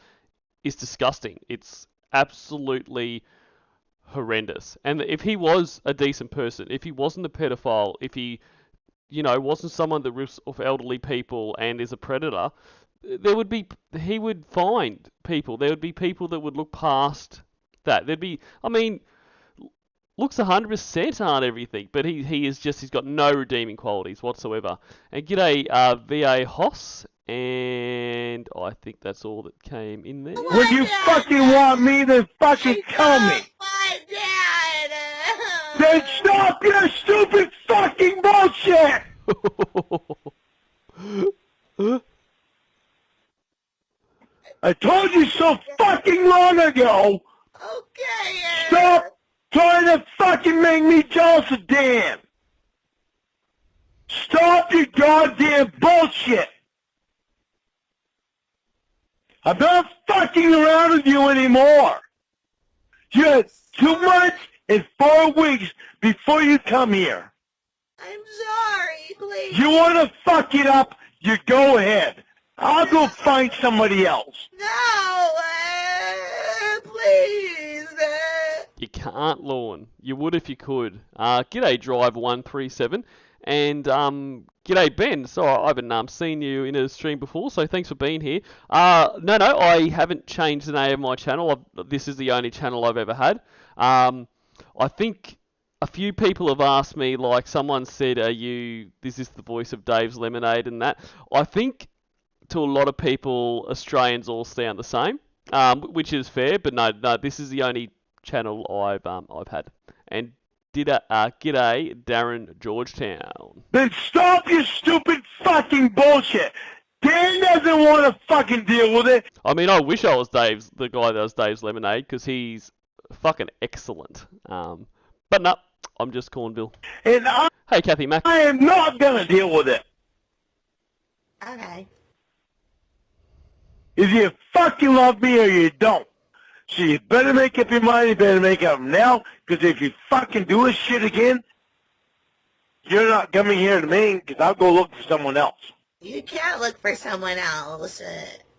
is disgusting. It's absolutely horrendous. And if he was a decent person, if he wasn't a pedophile, if he, wasn't someone that rips off elderly people and is a predator, he would find people. There would be people that would look past that. looks 100% on everything, but he's got no redeeming qualities whatsoever. And g'day, VA Hoss, and I think that's all that came in there. When you fucking want me, then fucking tell me. Then stop your stupid fucking bullshit! I told you so fucking long ago! Okay, Stop trying to fucking make me jealous of Dan! Stop your goddamn bullshit! I'm not fucking around with you anymore! You had 2 months and 4 weeks before you come here. I'm sorry, please. You want to fuck it up, you go ahead. I'll go find somebody else. No, please. You can't, Lorne. You would if you could. G'day, Drive137. And, g'day, Ben. Sorry, I haven't seen you in a stream before, so thanks for being here. No, I haven't changed the name of my channel. This is the only channel I've ever had. I think a few people have asked me, like someone said, is this the voice of Dave's Lemonade and that? I think to a lot of people, Australians all sound the same, which is fair, but no, this is the only channel I've had. And g'day, Darren Georgetown. Then stop your stupid fucking bullshit. Dan doesn't want to fucking deal with it. I mean, I wish I was the guy that does Dave's Lemonade, because he's fucking excellent. But no, I'm just Cornville. And Hey, Kathy Mack. I am not gonna deal with it. Okay. Either you fucking love me or you don't. So you better make up your mind, you better make up now, because if you fucking do this shit again, you're not coming here to me, because I'll go look for someone else. You can't look for someone else.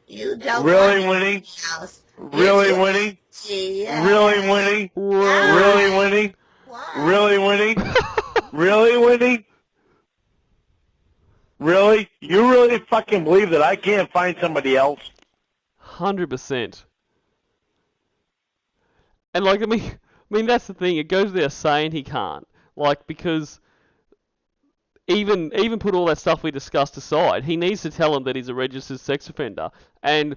You don't Really, want Winnie? else. Really, Winnie? Yeah. Really, Winnie? Yeah. Really, Winnie? What? Really, Winnie? Really, Winnie? Really? You really fucking believe that I can't find somebody else? 100%. And like, I mean, that's the thing. It goes without saying he can't. Like, because even put all that stuff we discussed aside, he needs to tell him that he's a registered sex offender, and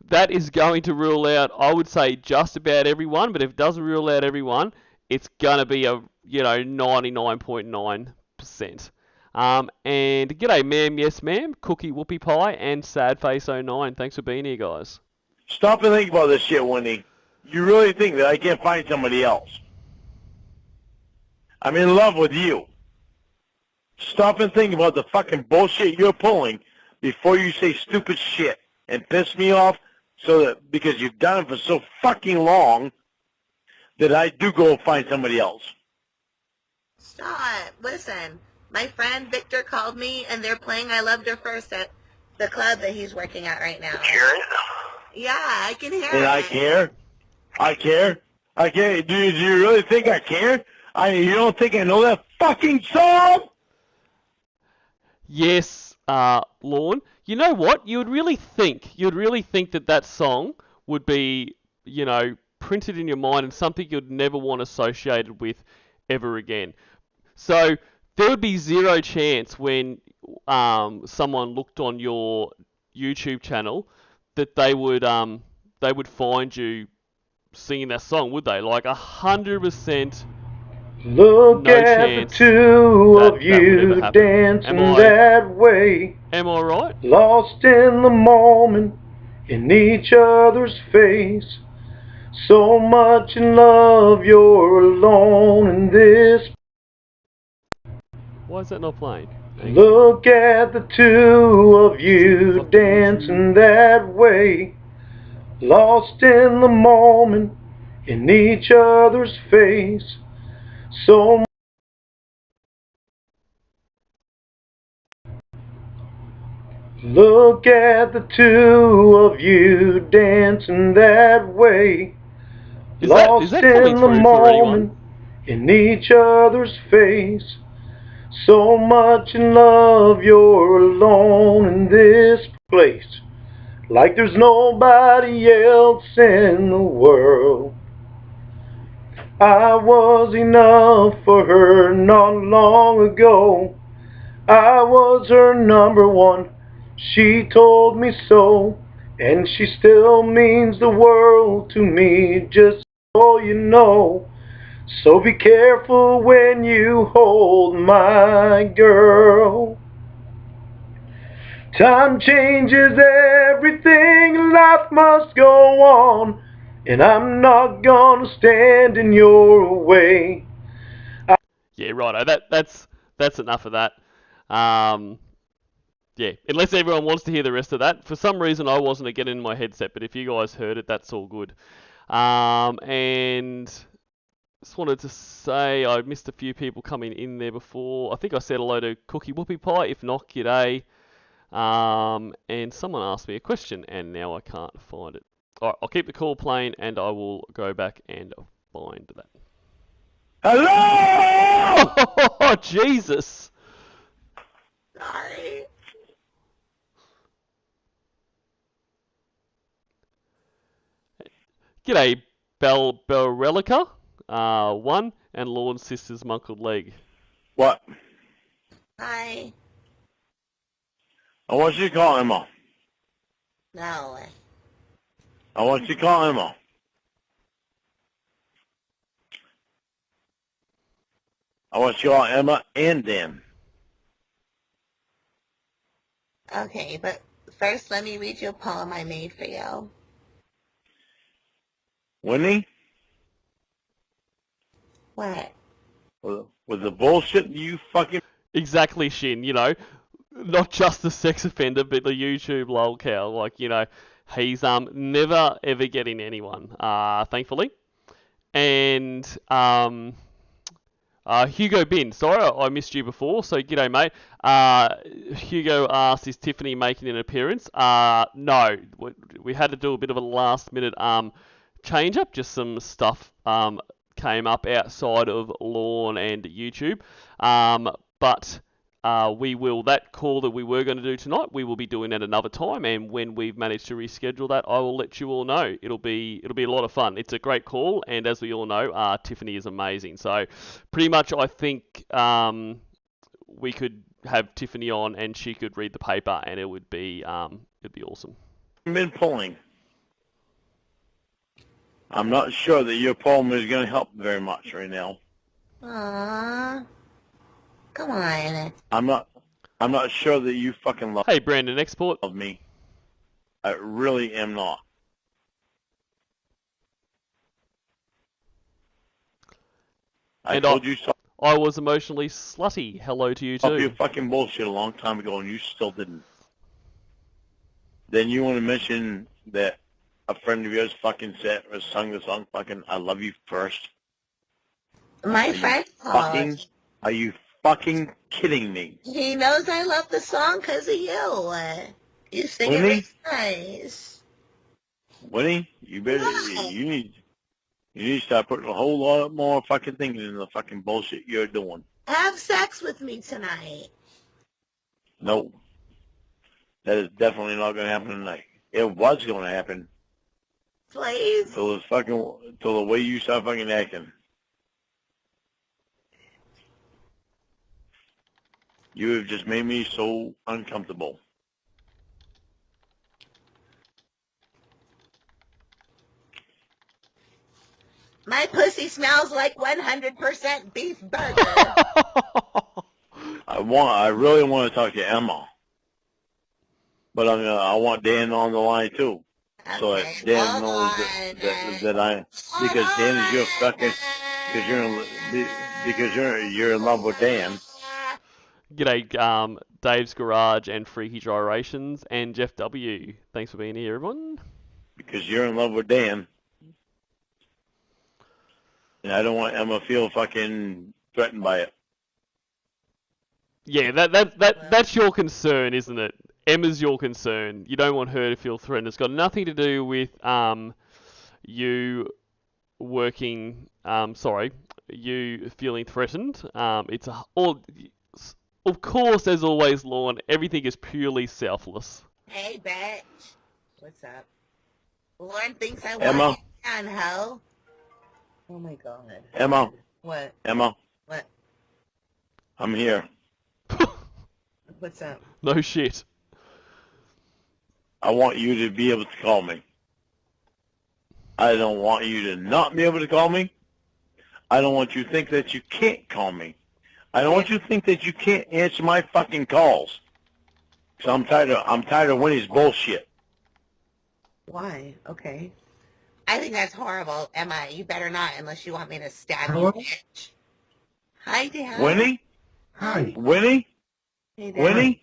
that is going to rule out, I would say, just about everyone. But if it doesn't rule out everyone, it's gonna be a 99.9%. And g'day, ma'am, yes, ma'am, Cookie Whoopie Pie, and Sadface09. Thanks for being here, guys. Stop and think about this shit, Winnie. You really think that I can't find somebody else? I'm in love with you. Stop and think about the fucking bullshit you're pulling before you say stupid shit and piss me off, so that because you've done it for so fucking long that I do go find somebody else. Stop. Listen, my friend Victor called me, and they're playing I Loved Her First at the club that he's working at right now. Hear it? Yeah, I can hear it. And I care? I care? I care? Do you really think I care? You don't think I know that fucking song? Yes, Lorne. You know what? You'd really think that song would be, printed in your mind and something you'd never want associated with ever again. So there would be zero chance when someone looked on your YouTube channel that they would find you singing that song, would they? Like 100%. Look No at chance the two that of you would ever happen. dancing that way, Am I right? lost in the moment, in each other's face. So much in love, you're alone in this. Why is that not playing? Look at the two of you dancing that way, lost in the moment, in each other's face. So look at the two of you dancing that way, lost in the moment, in each other's face. So much in love, you're alone in this place, like there's nobody else in the world. I was enough for her not long ago. I was her number one, she told me so. And she still means the world to me, just so you know. So be careful when you hold my girl. Time changes everything, life must go on, and I'm not gonna stand in your way. Yeah, righto. That's enough of that. Yeah, unless everyone wants to hear the rest of that. For some reason, I wasn't getting in my headset, but if you guys heard it, that's all good. And just wanted to say I missed a few people coming in there before. I think I said hello to Cookie Whoopie Pie. If not, g'day. And someone asked me a question, and now I can't find it. Alright, I'll keep the call playing, and I will go back and find that. Hello! Oh, Jesus! Sorry. G'day, Belrelica, 1, and Lorne's sister's Munkled Leg. What? Hi. I want you to call Emma. No. I want you to call Emma. I want you to call Emma and Dan. Okay, but first let me read you a poem I made for you. Winnie? What? With the bullshit you fucking... Exactly, Shin, you know, not just the sex offender, but the YouTube lolcow. Like, you know, he's never ever getting anyone, thankfully. And Hugo Bin, sorry I missed you before, so g'day mate. Hugo asked, is Tiffany making an appearance? No, we had to do a bit of a last minute change up, just some stuff came up outside of Lorne and YouTube. But we will, that call that we were going to do tonight, we will be doing at another time, and when we've managed to reschedule that, I will let you all know. It'll be a lot of fun. It's a great call, and as we all know, Tiffany is amazing. So pretty much I think we could have Tiffany on, and she could read the paper, and it'd be awesome. been pulling. I'm not sure that your poem is going to help very much right now. Aww. Come on. I'm not sure that you fucking love Hey, Brandon Export. me. I really am not. I told you so. I was emotionally slutty. Hello to you You too. fucking bullshit a long time ago, and you still didn't. Then you want to mention that a friend of yours fucking said or sung the song fucking "I Love You" first. My friend called. Are you fucking kidding me? He knows I love the song because of you. You sing it really nice. Winnie, you need to start putting a whole lot more fucking thinking in the fucking bullshit you're doing. Have sex with me tonight. No. That is definitely not going to happen tonight. It was going to happen. Please. Till the way you start fucking acting. You have just made me so uncomfortable. My pussy smells like 100% beef burger. I really want to talk to Emma. But I want Dan on the line too. Okay. So that Dan knows that because Dan is your fucking, because you're in love with Dan. G'day, Dave's Garage and Freaky Gyrations and Jeff W. Thanks for being here, everyone. Because you're in love with Dan. And I don't want Emma to feel fucking threatened by it. Yeah, that's your concern, isn't it? Emma's your concern. You don't want her to feel threatened. It's got nothing to do with you working. You feeling threatened. It's all. Of course, as always, Lorne, everything is purely selfless. Hey, bitch. What's up? Lorne thinks I Emma. want it down, ho. Oh my God. Emma. What? Emma. What? I'm here. What's up? No shit. I want you to be able to call me. I don't want you to not be able to call me. I don't want you to think that you can't call me. I don't want you to think that you can't answer my fucking calls. Cause I'm tired of Winnie's bullshit. Why? Okay. I think that's horrible, Emma. You better not, unless you want me to stab you, bitch. Hi, Dad. Winnie? Hi. Winnie? Hey, Dad. Winnie?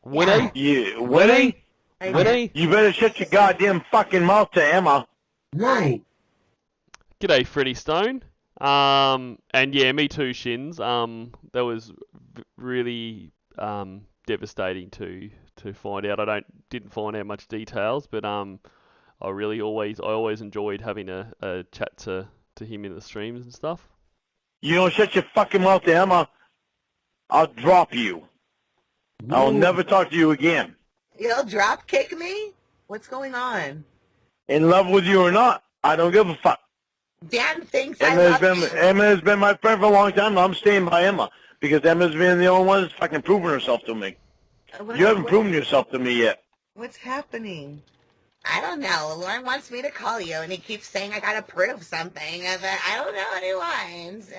Winnie? You, Winnie? Hi, Winnie? You better shut your goddamn fucking mouth to Emma. No. G'day, Freddie Stone. And yeah, me too, Shins. That was really devastating to find out. Didn't find out much details, but I always enjoyed having a chat to him in the streams and stuff. You don't shut your fucking mouth to Emma, I'll drop you. I'll never talk to you again. You'll drop kick me? What's going on? In love with you or not, I don't give a fuck. Dan thinks I love you. Emma has been my friend for a long time, and I'm staying by Emma. Because Emma's been the only one that's fucking proven herself to me. You haven't proven yourself to me yet. What's happening? I don't know. Lauren wants me to call you, and he keeps saying I gotta prove something. I don't know what he wants.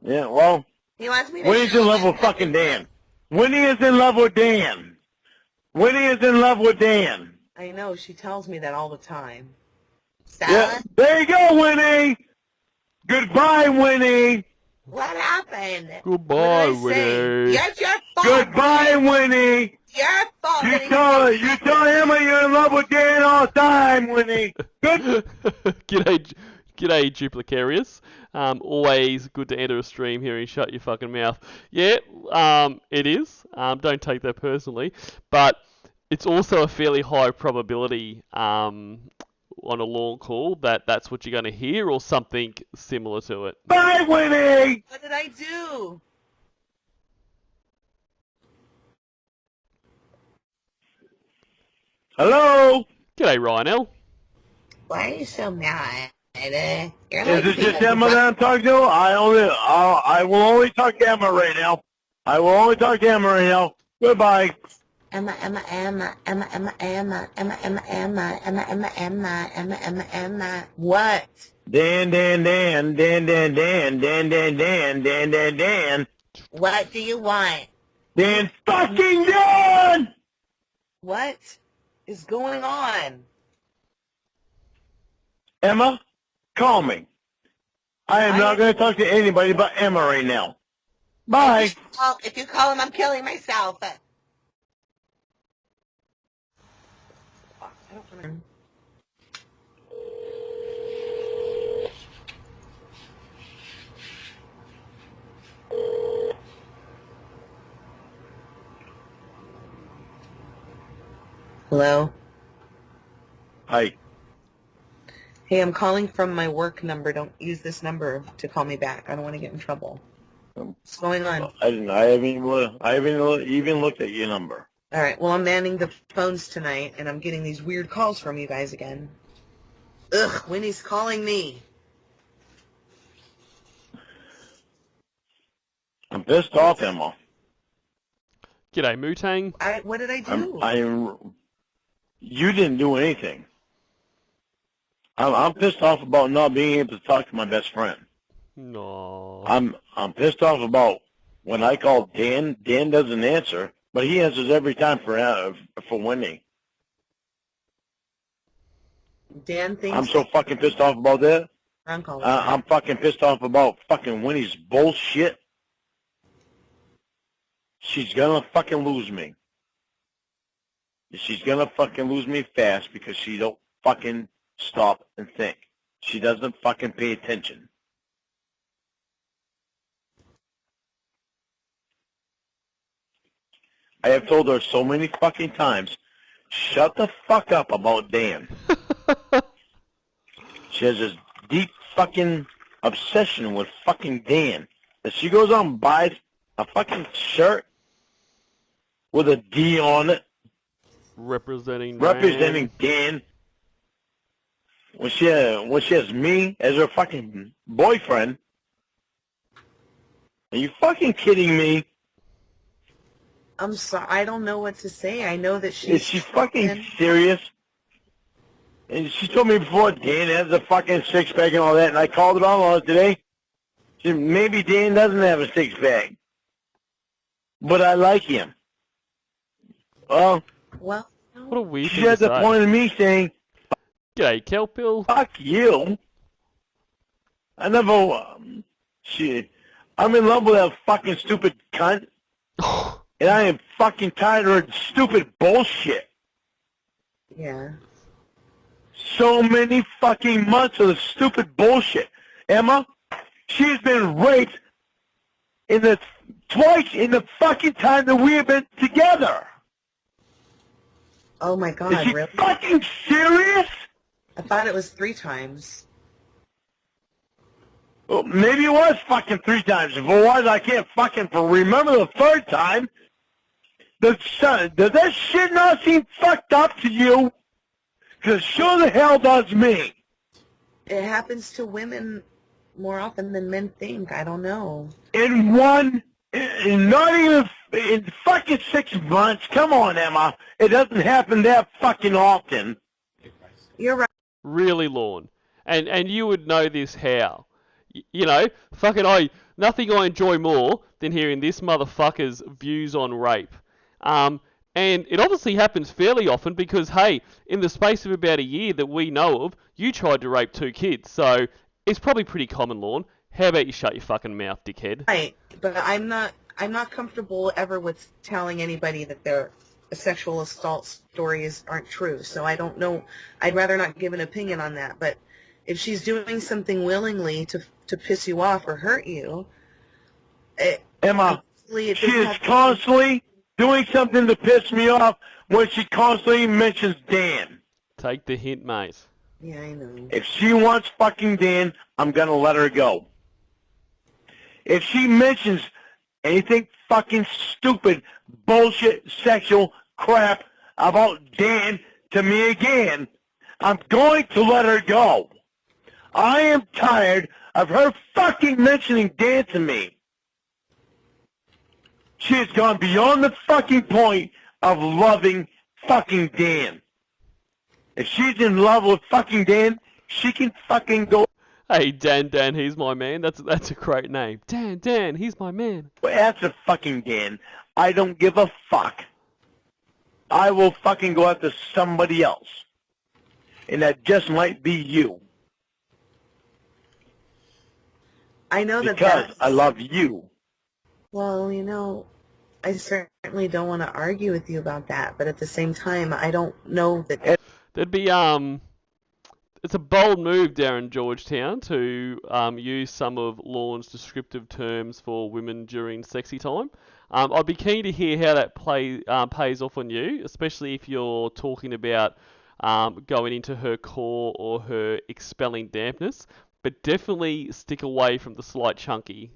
Yeah, well, He wants me to. Winnie's in love with fucking Dan. Winnie is in love with Dan. Winnie is in love with Dan. I know. She tells me that all the time. Yeah, there you go, Winnie. Goodbye, Winnie. What happened? Goodbye, What did I say? Winnie. Yes, your fault. Goodbye, Winnie. Your fault. You tell Emma you're in love with Dan all the time, Winnie. Good. G'day, Duplicarius. Always good to enter a stream here and shut your fucking mouth. Yeah, it is. Don't take that personally, but it's also a fairly high probability on a lawn call that's what you're going to hear or something similar to it. Bye, Winnie. What did I do? Hello. G'day, Ryanel. Why are you so mad? You're Is like this just Emma that I'm talking to? I will only talk to Emma right now. I will only talk to Emma right now. Goodbye. Emma. What? Dan. What do you want? Dan fucking Dan! What is going on? Emma, call me. I am not going to talk to anybody but Emma right now. Bye. If you call him, I'm killing myself. Hello? Hi. Hey, I'm calling from my work number. Don't use this number to call me back. I don't want to get in trouble. What's going on? I haven't even looked at your number. All right, well, I'm manning the phones tonight, and I'm getting these weird calls from you guys again. Ugh, Winnie's calling me. I'm pissed off, Emma. G'day, Mutang. What did I do? You didn't do anything. I'm pissed off about not being able to talk to my best friend. No. I'm pissed off about when I call Dan. Dan doesn't answer, but he answers every time for Winnie. Dan thinks... I'm so fucking pissed off about that. I'm fucking pissed off about fucking Winnie's bullshit. She's gonna fucking lose me. She's gonna fucking lose me fast because she don't fucking stop and think. She doesn't fucking pay attention. I have told her so many fucking times, shut the fuck up about Dan. She has this deep fucking obsession with fucking Dan. That she goes out and buys a fucking shirt with a D on it. Representing Dan. when she has me as her fucking boyfriend. Are you fucking kidding me? I'm sorry. I don't know what to say. I know that she's... Is she fucking serious? And she told me before Dan has a fucking six-pack and all that, and I called it on her today. She said, maybe Dan doesn't have a six-pack, but I like him. Well, what a weird she's at the point of me saying, "G'day, Kelpill. Fuck you." I never. I'm in love with that fucking stupid cunt, and I am fucking tired of her stupid bullshit. Yeah. So many fucking months of the stupid bullshit. Emma, she's been raped twice in the fucking time that we have been together. Oh my God, Is she really? fucking serious? I thought it was 3 times. Well, maybe it was fucking 3 times. If it was, I can't fucking remember the 3rd time. Does that shit not seem fucked up to you? Because sure the hell does me. It happens to women more often than men think. I don't know. Not even in fucking 6 months. Come on, Emma. It doesn't happen that fucking often. You're right. Really, Lorne. And you would know this how. You know, nothing I enjoy more than hearing this motherfucker's views on rape. And it obviously happens fairly often because, hey, in the space of about a year that we know of, you tried to rape 2 kids. So it's probably pretty common, Lorne. How about you shut your fucking mouth, dickhead? Right, but I'm not comfortable ever with telling anybody that their sexual assault stories aren't true. So I don't know. I'd rather not give an opinion on that. But if she's doing something willingly to piss you off or hurt you, Emma, she is constantly doing something to piss me off when she constantly mentions Dan. Take the hint, mate. Yeah, I know. If she wants fucking Dan, I'm going to let her go. If she mentions anything fucking stupid, bullshit, sexual crap about Dan to me again, I'm going to let her go. I am tired of her fucking mentioning Dan to me. She has gone beyond the fucking point of loving fucking Dan. If she's in love with fucking Dan, she can fucking go. Hey, Dan, he's my man. That's a great name. Dan, he's my man. After fucking Dan, I don't give a fuck. I will fucking go after somebody else. And that just might be you. I know that because I love you. Well, you know, I certainly don't want to argue with you about that, but at the same time, I don't know that... There'd be, it's a bold move down in Georgetown to use some of Lorne's descriptive terms for women during sexy time. I'd be keen to hear how that pays off on you, especially if you're talking about going into her core or her expelling dampness, but definitely stick away from the slight chunky.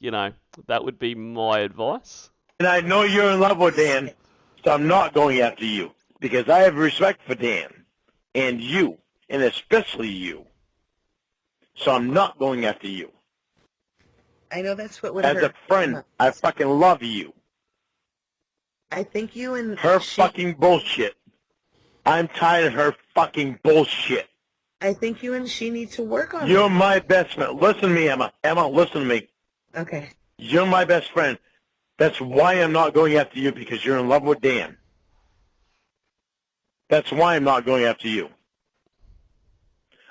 You know, that would be my advice. And I know you're in love with Dan, so I'm not going after you, because I have respect for Dan, and you, and especially you. So I'm not going after you. I know that's what would hurt. As a friend, I fucking love you. I think you and her fucking bullshit. I'm tired of her fucking bullshit. I think you and she need to work on it. You're my best friend. Listen to me, Emma. Emma, listen to me. Okay. You're my best friend. That's why I'm not going after you, because you're in love with Dan. That's why I'm not going after you.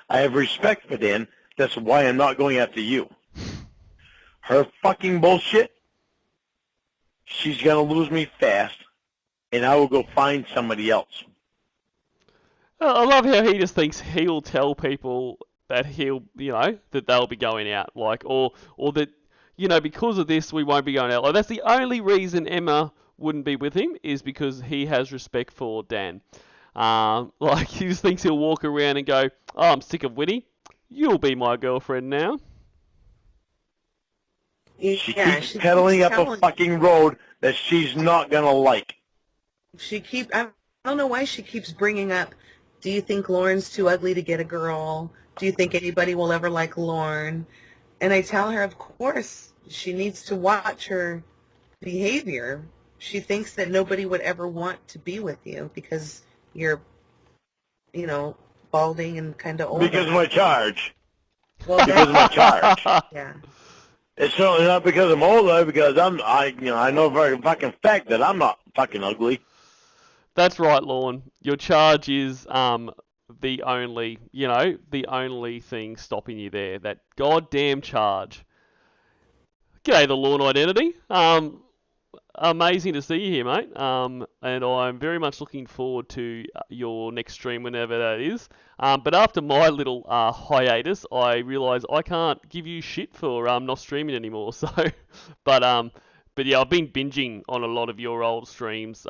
I have respect for Dan. That's why I'm not going after you. Her fucking bullshit, she's going to lose me fast, and I will go find somebody else. I love how he just thinks he'll tell people that that they'll be going out, like, or that, because of this, we won't be going out. Like, that's the only reason Emma wouldn't be with him, is because he has respect for Dan. Like, he just thinks he'll walk around and go, "Oh, I'm sick of Winnie. You'll be my girlfriend now." She keeps pedaling up a fucking road that she's not going to like. I don't know why she keeps bringing up Do you think Lauren's too ugly to get a girl? Do you think anybody will ever like Lauren? And I tell her, of course, she needs to watch her behavior. She thinks that nobody would ever want to be with you because you're, balding and kind of old. Because of my charge. Well, because of my charge. Yeah. It's certainly not because I'm older, because I know for a fucking fact that I'm not fucking ugly. That's right, Lorne. Your charge is the only thing stopping you there. That goddamn charge. G'day, the Lorne identity. Amazing to see you here, mate. And I'm very much looking forward to your next stream, whenever that is. But after my little hiatus, I realise I can't give you shit for not streaming anymore. So, but yeah, I've been binging on a lot of your old streams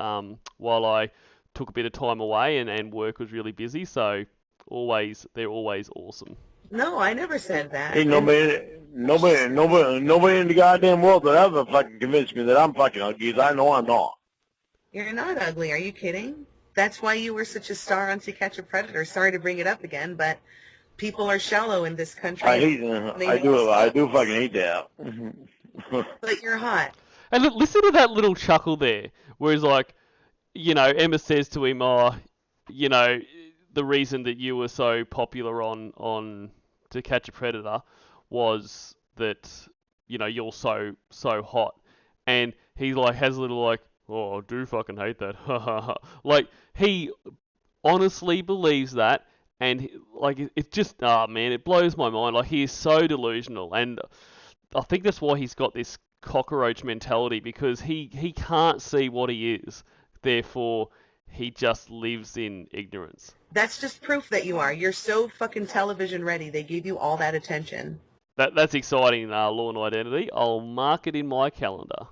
while I took a bit of time away and work was really busy. So they're always awesome. No, I never said that. Ain't nobody in the goddamn world that ever fucking convinced me that I'm fucking ugly, 'cause I know I'm not. You're not ugly. Are you kidding? That's why you were such a star on To Catch a Predator. Sorry to bring it up again, but people are shallow in this country. I do fucking hate that. But you're hot. And listen to that little chuckle there, where he's like, Emma says to him, the reason that you were so popular on To Catch a Predator was that, you're so hot. And he has a little oh, I do fucking hate that. He honestly believes that, and it just, man, it blows my mind. He is so delusional, and I think that's why he's got this cockroach mentality, because he can't see what he is. Therefore, he just lives in ignorance. That's just proof that you are. You're so fucking television ready. They gave you all that attention. That's exciting, Lorne identity. I'll mark it in my calendar.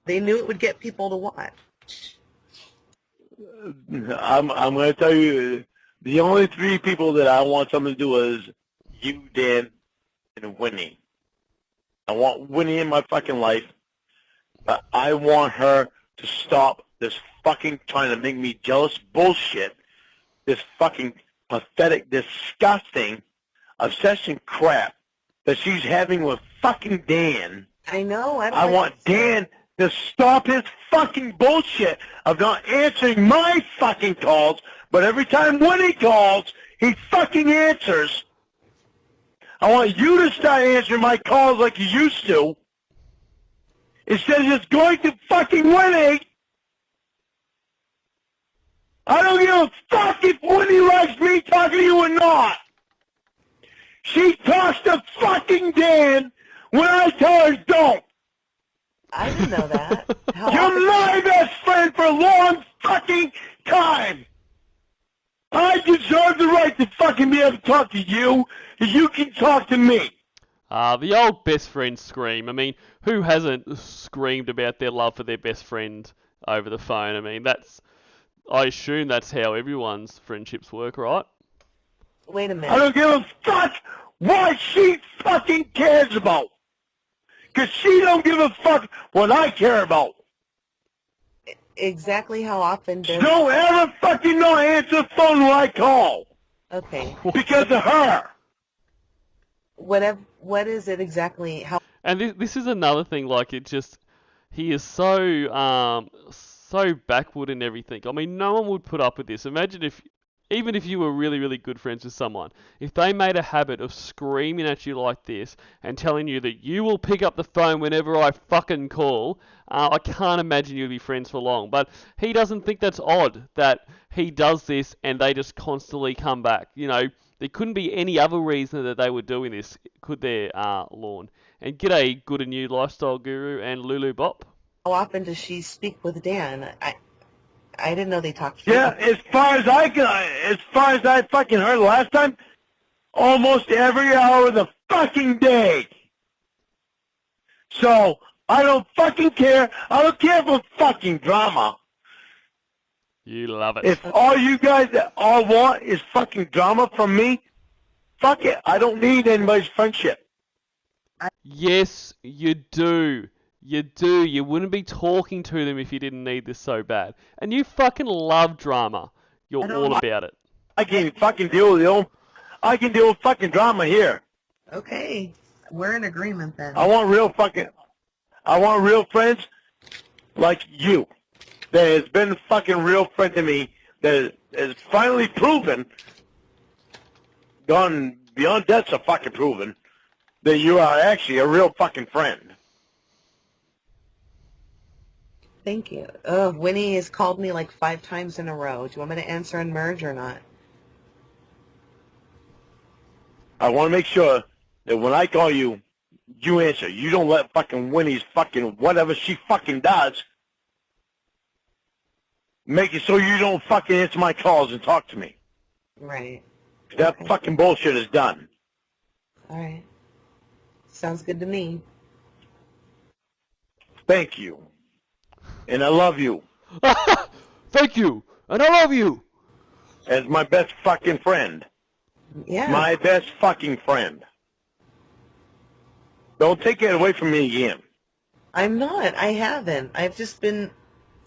They knew it would get people to watch. I'm going to tell you, the only three people that I want something to do is you, Dan, and Winnie. I want Winnie in my fucking life, but I want her to stop this fucking trying to make me jealous bullshit, this fucking pathetic, disgusting obsession crap that she's having with fucking Dan. I know. I want Dan to stop his fucking bullshit of not answering my fucking calls, but every time Winnie calls, he fucking answers. I want you to start answering my calls like you used to, instead of just going to fucking Winnie. I don't give a fuck if Winnie likes me talking to you or not. She talks to fucking Dan when I tell her don't. I didn't know that. You're my best friend for a long fucking time. I deserve the right to fucking be able to talk to you, and you can talk to me. The old best friend scream. I mean, who hasn't screamed about their love for their best friend over the phone? I mean, I assume that's how everyone's friendships work, right? Wait a minute. I don't give a fuck what she fucking cares about. Because she don't give a fuck what I care about. Exactly how often does... Don't ever fucking not answer the phone when I call. Okay. Because of her. What is it exactly? How? And this is another thing, he is so backward in everything. I mean, no one would put up with this. Imagine even if you were really, really good friends with someone, if they made a habit of screaming at you like this and telling you that you will pick up the phone whenever I fucking call, I can't imagine you'd be friends for long. But he doesn't think that's odd that he does this and they just constantly come back. There couldn't be any other reason that they were doing this, could there, Lorne? And g'day, Good and New Lifestyle Guru and Lulu Bop. How often does she speak with Dan? I didn't know they talked. Yeah, as far as I fucking heard last time, almost every hour of the fucking day. So I don't fucking care. I don't care for fucking drama. You love it. If all you guys all want is fucking drama from me, fuck it. I don't need anybody's friendship. Yes, you do. You do. You wouldn't be talking to them if you didn't need this so bad. And you fucking love drama. You're all about it. I can fucking deal with I can deal with fucking drama here. Okay. We're in agreement then. I want real friends like you. That has been a fucking real friend to me. That has finally proven, gone beyond deaths of fucking proven, that you are actually a real fucking friend. Thank you. Winnie has called me like 5 times in a row. Do you want me to answer and merge or not? I want to make sure that when I call you, you answer. You don't let fucking Winnie's fucking whatever she fucking does make it so you don't fucking answer my calls and talk to me. Right. That fucking bullshit is done. All right. Sounds good to me. Thank you. And I love you. Thank you, and I love you. As my best fucking friend. Yeah. My best fucking friend. Don't take it away from me again. I'm not. I haven't. I've just been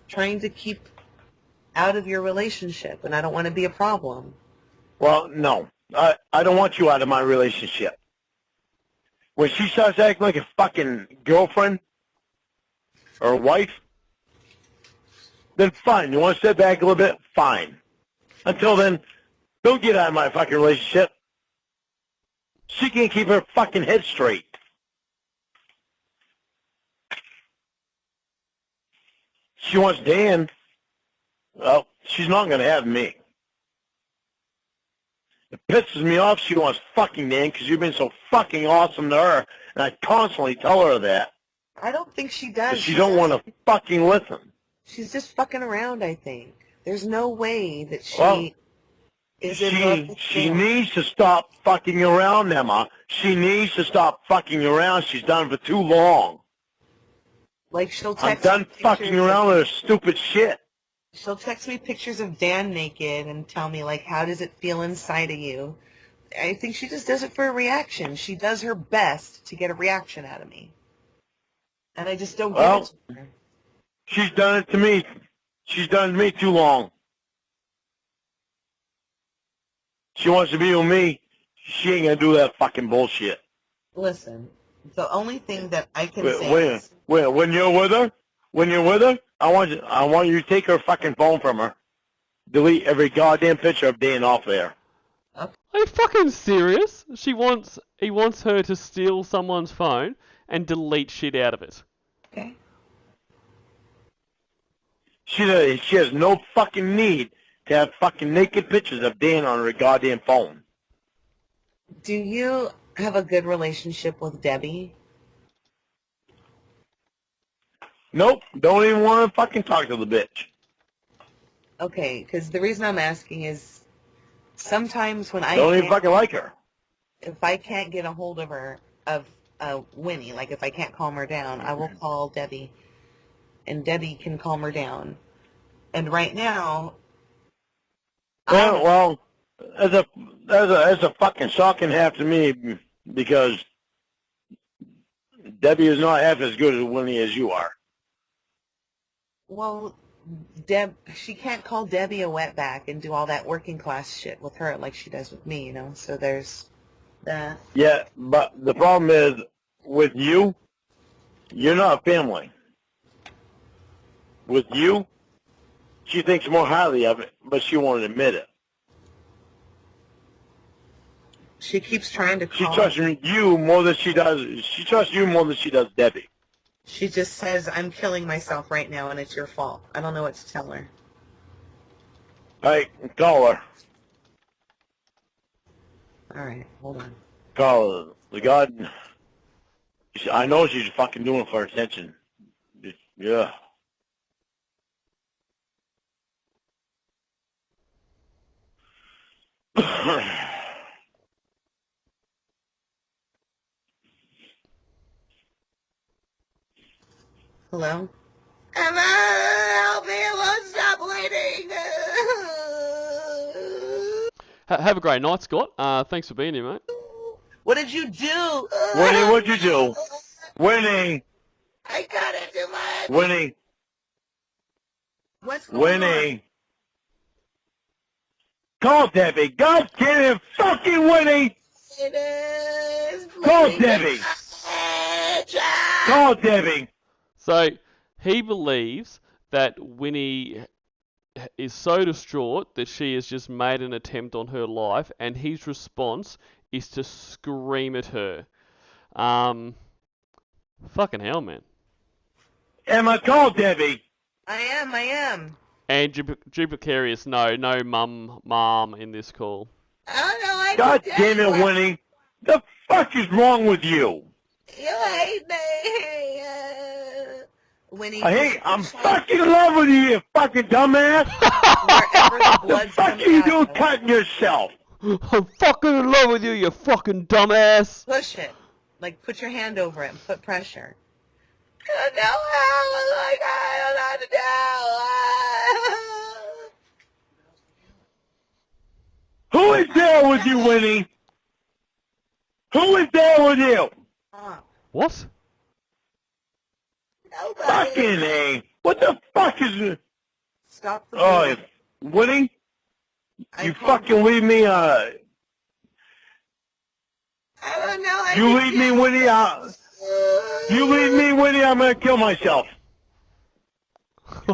trying to keep out of your relationship, and I don't want to be a problem. Well, no. I don't want you out of my relationship. When she starts acting like a fucking girlfriend or wife, then fine. You want to step back a little bit? Fine. Until then, don't get out of my fucking relationship. She can't keep her fucking head straight. She wants Dan. Well, she's not going to have me. It pisses me off she wants fucking Dan because you've been so fucking awesome to her, and I constantly tell her that. I don't think she does. But she don't want to fucking listen. She's just fucking around, I think. There's no way that she is in love with She Dan. needs to stop fucking around, Emma. She needs to stop fucking around. She's done it for too long. Like, she'll I'm text done me pictures fucking around of, with her stupid shit. She'll text me pictures of Dan naked and tell me, like, how does it feel inside of you? I think she just does it for a reaction. She does her best to get a reaction out of me. And I just don't give it to her. She's done it to me. She's done it to me too long. She wants to be with me. She ain't going to do that fucking bullshit. Listen, the only thing that I can say is... When you're with her, I want you to take her fucking phone from her. Delete every goddamn picture of Dan off there. Are you fucking serious? He wants her to steal someone's phone and delete shit out of it. Okay. She has no fucking need to have fucking naked pictures of Dan on her goddamn phone. Do you have a good relationship with Debbie? Nope, don't even want to fucking talk to the bitch. Okay, because the reason I'm asking is sometimes when Don't even fucking like her. if I can't get a hold of her, of Winnie, like if I can't calm her down, I will call Debbie, and Debbie can calm her down. And right now, Well, that's a fucking shocking half to me because Debbie is not half as good as Winnie as you are. well, she can't call Debbie a wetback and do all that working class shit with her like she does with me, you know? So there's that. Yeah, but the problem is with you, you're not family. With you, she thinks more highly of it, but she won't admit it. She keeps trying to She call. trusts you more than she does. She trusts you more than she does Debbie. She just says, I'm killing myself right now and it's your fault. I don't know what to tell her. All right, call her. All right, hold on. Call her. The God, I know she's fucking doing it for attention. Yeah. Hello? Emma, help me, I won't stop waiting. Have a great night, Scott. Thanks for being here, mate. What did you do? Winnie, what'd you do? Winnie! I got into my... Winnie! What's going on? Winnie! Call Debbie. God damn it, fucking Winnie. It is. Call Debbie. Call Debbie. So he believes that Winnie is so distraught that she has just made an attempt on her life, and his response is to scream at her. Fucking hell, man. Emma, call Debbie. I am. And Duplicarius, no mom in this call. Oh no, I God damn it, Winnie. The fuck is wrong with you? You hate me. Winnie. I'm fucking in love with you fucking dumbass. Wherever the The blood fuck comes are you out doing of. cutting yourself? I'm fucking in love with you, you fucking dumbass. Push it. Like, put your hand over it and put pressure. I don't know how. Like, I don't know how to do. Who is there with you, Winnie? Who is there with you? What? Nobody. Fucking A. What the fuck is it? Stop the Oh, bleeding. Winnie? I You called fucking leave me, I don't know. I you leave me, Winnie, you leave me, Winnie, I'm gonna kill myself.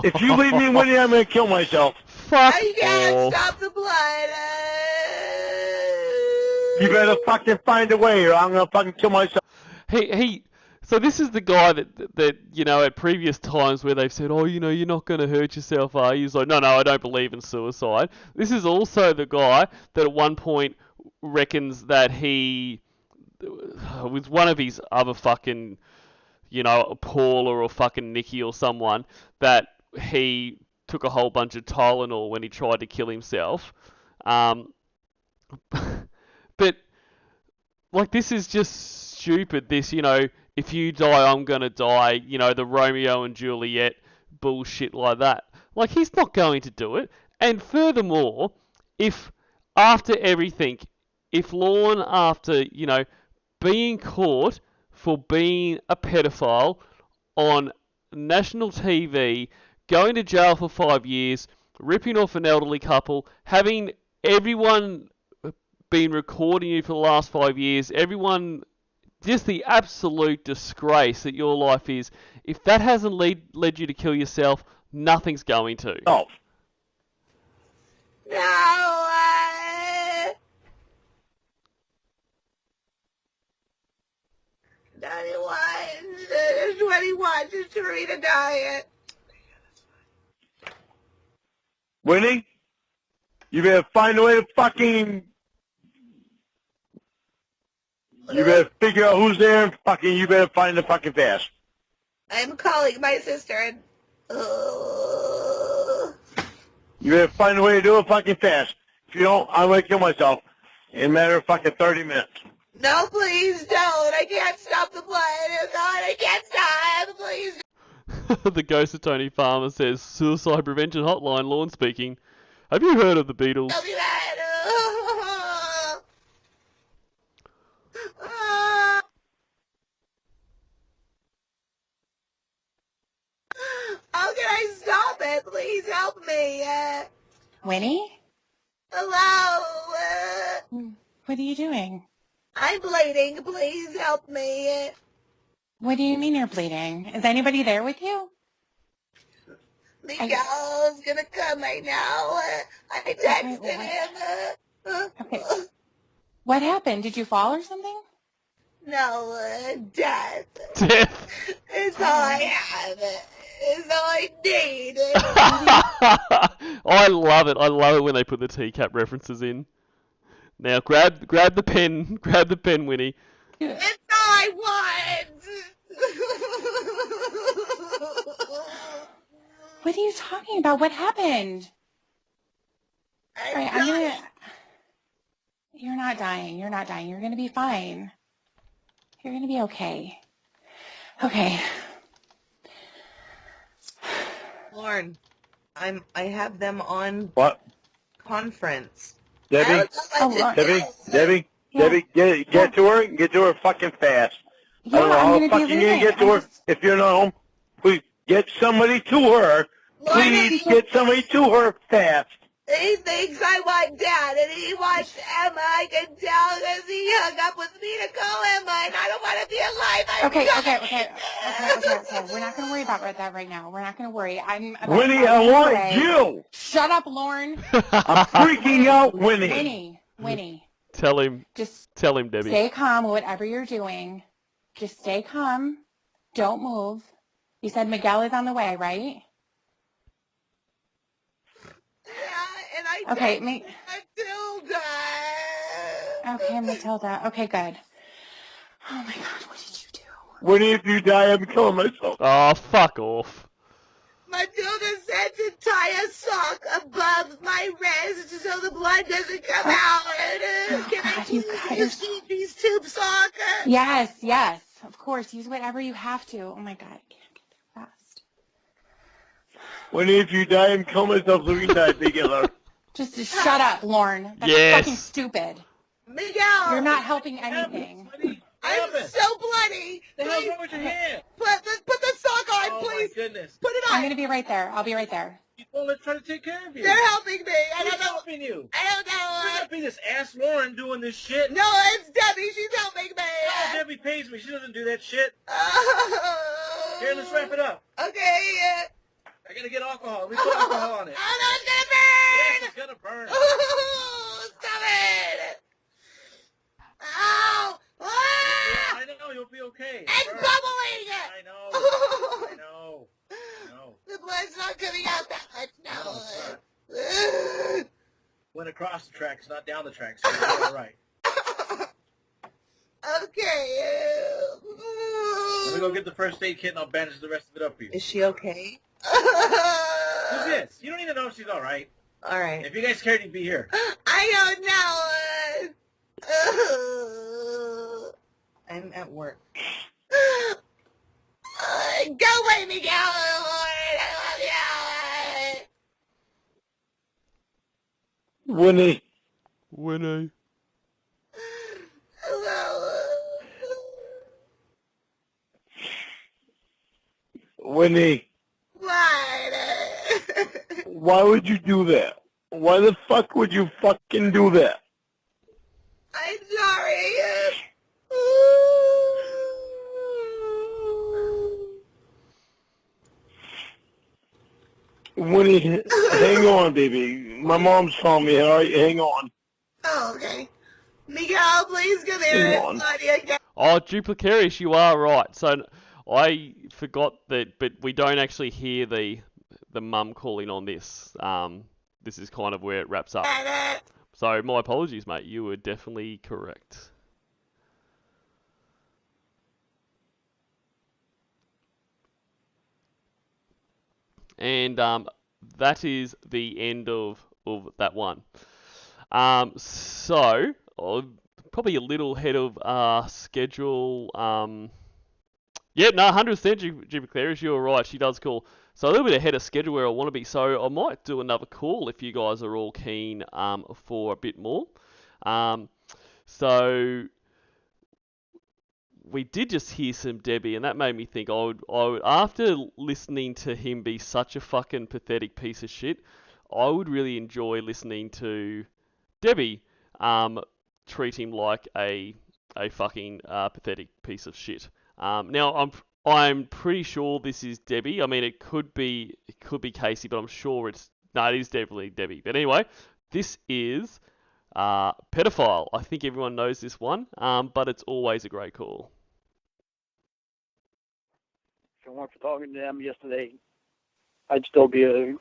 If you leave me, Winnie, I'm gonna kill myself. Fuck I can't off. stop the blood. You better fucking find a way or I'm gonna fucking kill myself. So this is the guy that you know, at previous times where they've said, oh, you know, you're not going to hurt yourself, are you? He's like, no, I don't believe in suicide. This is also the guy that at one point reckons that he, with one of his other fucking, you know, Paula or fucking Nikki or someone, that he took a whole bunch of Tylenol when he tried to kill himself. But, like, this is just stupid. This, you know, if you die, I'm gonna die, you know, the Romeo and Juliet bullshit like that. Like, he's not going to do it. And furthermore, if after everything, if Lorne, after, you know, being caught for being a pedophile on national TV, going to jail for 5 years, ripping off an elderly couple, having everyone been recording you for the last 5 years, everyone, just the absolute disgrace that your life is, if that hasn't led you to kill yourself, nothing's going to. Oh. No. There's 21 just to read a diet. Winnie? You better find a way to fucking... You better figure out who's there and fucking, you better find the fucking fast. I'm calling my sister and... You better find a way to do it fucking fast. If you don't, I'm gonna kill myself in a matter of fucking 30 minutes. No, please don't. I can't stop the blood. Oh, God, I can't stop. Please. The ghost of Tony Farmer says, suicide prevention hotline, Lorne speaking. Have you heard of the Beatles? Don't do that. How can I stop it? Please help me. Winnie? Hello. What are you doing? I'm bleeding. Please help me. What do you mean you're bleeding? Is anybody there with you? Miguel's gonna come right now. I texted him. Okay. What happened? Did you fall or something? No, death. Death. It's all I have. It's all I need. I love it. I love it when they put the teacup references in. Now grab the pen. Grab the pen, Winnie. It's all I want. What are you talking about? What happened? All right, You're not dying. You're not dying. You're going to be fine. You're going to be okay. Okay. Lauren, I have them on What? conference. Debbie? Oh, Debbie, get to her. Get to her fucking fast. Yeah, I don't know how I'm the going fuck to be you're gonna leaving. get to her if you're not home. Please get somebody to her. Please get somebody to her fast. He thinks I want Dad, and he wants Emma. I can tell because he hung up with me to call Emma, and I don't want to be alive. Okay. We're not going to worry about that right now. We're not going to worry. I'm about Winnie, I want you. Shut up, Lorne. I'm freaking out, Winnie. Winnie. Tell him, Debbie. Stay calm, whatever you're doing. Just stay calm. Don't move. You said Miguel is on the way, right? Yeah, and I Okay, Matilda. Okay, Matilda. Okay, good. Oh my God, what did you do? Winnie, if you die, I'm killing myself. Oh, fuck off. Matilda said to tie a sock above my wrist so the blood doesn't come out. Can I use these tube sock? Yes. Of course, use whatever you have to. Oh my God, I can't get there fast. Winnie, if you die, I'm killing myself so we can die together. Just shut up, Lorne. That's fucking stupid. Miguel! You're not helping anything. I'm so bloody. The hell's wrong with your hand? Put the sock on, please. Oh my goodness. Put it on. I'm going to be right there. I'll be right there. Well, let's try to take care of you. They're helping me. I don't know. Helping you? I don't know. It can't be this ass Lauren doing this shit. No, it's Debbie. She's helping me. No, Debbie pays me. She doesn't do that shit. Here, let's wrap it up. Okay. I gotta get alcohol. Let me put alcohol on it. Oh, no, it's gonna burn. Yes, it's gonna burn. Stop it. Ow. Yeah, I know. You'll be okay. It's bubbling. I know. The blood's not coming out that much now. Went across the tracks, not down the tracks. So you're all right. Okay. Let me go get the first aid kit and I'll bandage the rest of it up for you. Is she okay? Who's this? You don't need to know if she's all right. All right. If you guys cared, you'd be here. I don't know. I'm at work. Go away, Miguel. I love you. Winnie. Winnie. What? Why would you do that? Why the fuck would you fucking do that? I'm sorry. Winnie, hang on, baby. My mom's calling me. All right, hang on. Oh, okay. Miguel, please come here. Hang on. Oh, Duplicarius, you are right. So I forgot that, but we don't actually hear the mum calling on this. This is kind of where it wraps up. So my apologies, mate. You were definitely correct. And that is the end of that one. So probably a little ahead of schedule. Yeah, no, 100% Jupiter, you're right. She does call. So a little bit ahead of schedule where I want to be. So I might do another call if you guys are all keen for a bit more. So we did just hear some Debbie, and that made me think I would, after listening to him be such a fucking pathetic piece of shit, I would really enjoy listening to Debbie treat him like a fucking pathetic piece of shit. Now I'm pretty sure this is Debbie. I mean, it could be Casey, but I'm sure it is definitely Debbie. But anyway, this is Pedophile. I think everyone knows this one, but it's always a great call. If it weren't for talking to them yesterday, I'd still be a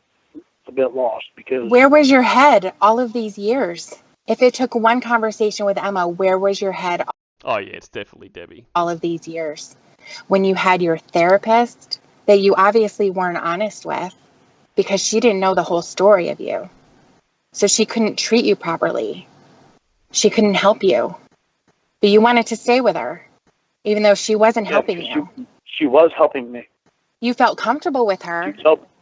bit lost because... Where was your head all of these years? If it took one conversation with Emma, where was your head Oh yeah, it's definitely Debbie. all of these years? When you had your therapist that you obviously weren't honest with because she didn't know the whole story of you. So she couldn't treat you properly. She couldn't help you. But you wanted to stay with her, even though she wasn't helping you. She was helping me. You felt comfortable with her,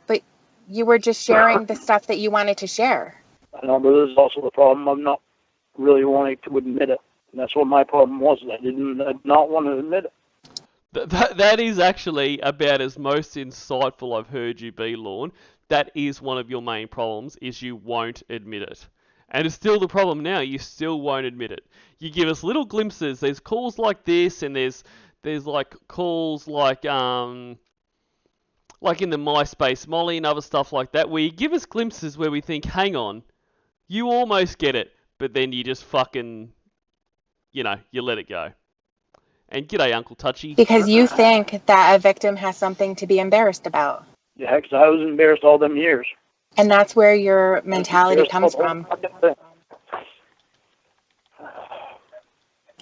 but you were just sharing the stuff that you wanted to share. I know, but there's also the problem of not really wanting to admit it. And that's what my problem was. I did not want to admit it. That is actually about as most insightful I've heard you be, Lorne. that is one of your main problems, is you won't admit it. And it's still the problem now, you still won't admit it. You give us little glimpses, there's calls like this, and there's like calls like in the MySpace Molly and other stuff like that, where you give us glimpses where we think, hang on, you almost get it, but then you just fucking, you let it go. And g'day, Uncle Touchy. Because you think that a victim has something to be embarrassed about. Yeah, because I was embarrassed all them years. And that's where your mentality comes from.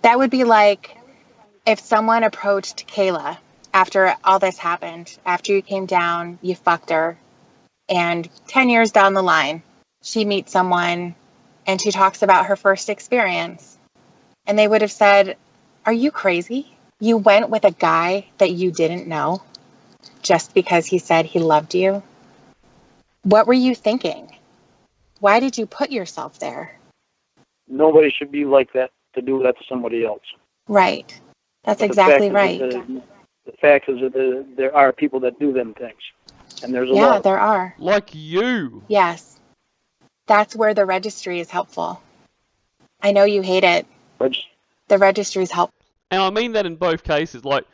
That would be like if someone approached Kayla after all this happened, after you came down, you fucked her, and 10 years down the line, she meets someone and she talks about her first experience. And they would have said, are you crazy? You went with a guy that you didn't know just because he said he loved you? What were you thinking? Why did you put yourself there? Nobody should be like that, to do that to somebody else. Right. That's exactly right. The fact is that there are people that do them things. And there's a lot. Yeah, there are. Like you. Yes. That's where the registry is helpful. I know you hate it. The registry is helpful. And I mean that in both cases. Like,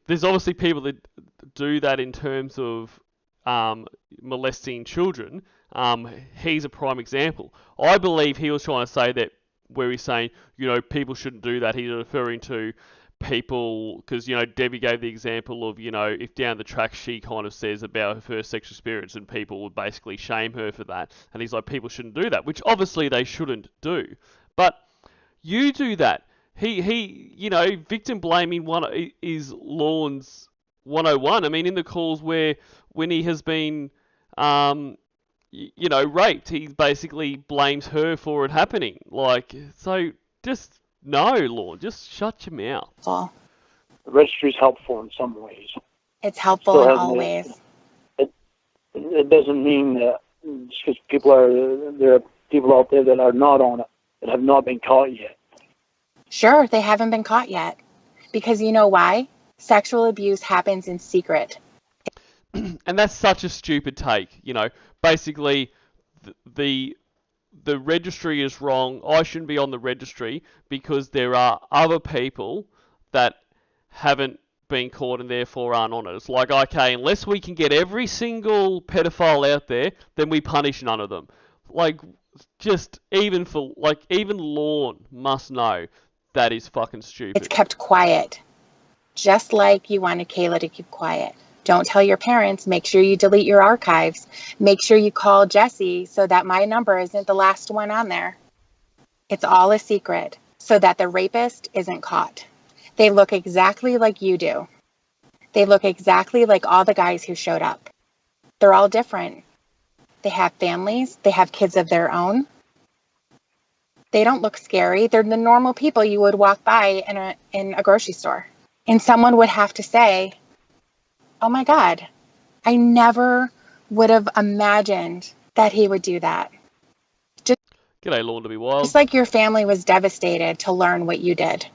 there's obviously people that do that in terms of molesting children. He's a prime example. I believe he was trying to say that, where he's saying, people shouldn't do that. He's referring to people, because, Debbie gave the example of, if down the track she kind of says about her first sexual experience and people would basically shame her for that. And he's like, people shouldn't do that, which obviously they shouldn't do. But you do that. He victim blaming is Lorne's 101. I mean, in the calls where Winnie has been, raped, he basically blames her for it happening. Like, so just no, Lorne, just shut your mouth. The registry's helpful in some ways. It's helpful in all ways. It doesn't mean that just because there are people out there that are not on it, that have not been caught yet. Sure, they haven't been caught yet. Because you know why? Sexual abuse happens in secret. And that's such a stupid take. Basically, the registry is wrong. I shouldn't be on the registry because there are other people that haven't been caught and therefore aren't on it. It's like, okay, unless we can get every single pedophile out there, then we punish none of them. Like, just even Lorne must know that is fucking stupid. It's kept quiet. Just like you wanted Kayla to keep quiet. Don't tell your parents. Make sure you delete your archives. Make sure you call Jesse so that my number isn't the last one on there. It's all a secret so that the rapist isn't caught. They look exactly like you do. They look exactly like all the guys who showed up. They're all different. They have families. They have kids of their own. They don't look scary. They're the normal people you would walk by in a grocery store. And someone would have to say, oh my God, I never would have imagined that he would do that. G'day, Lorne to be wild. Just like your family was devastated to learn what you did.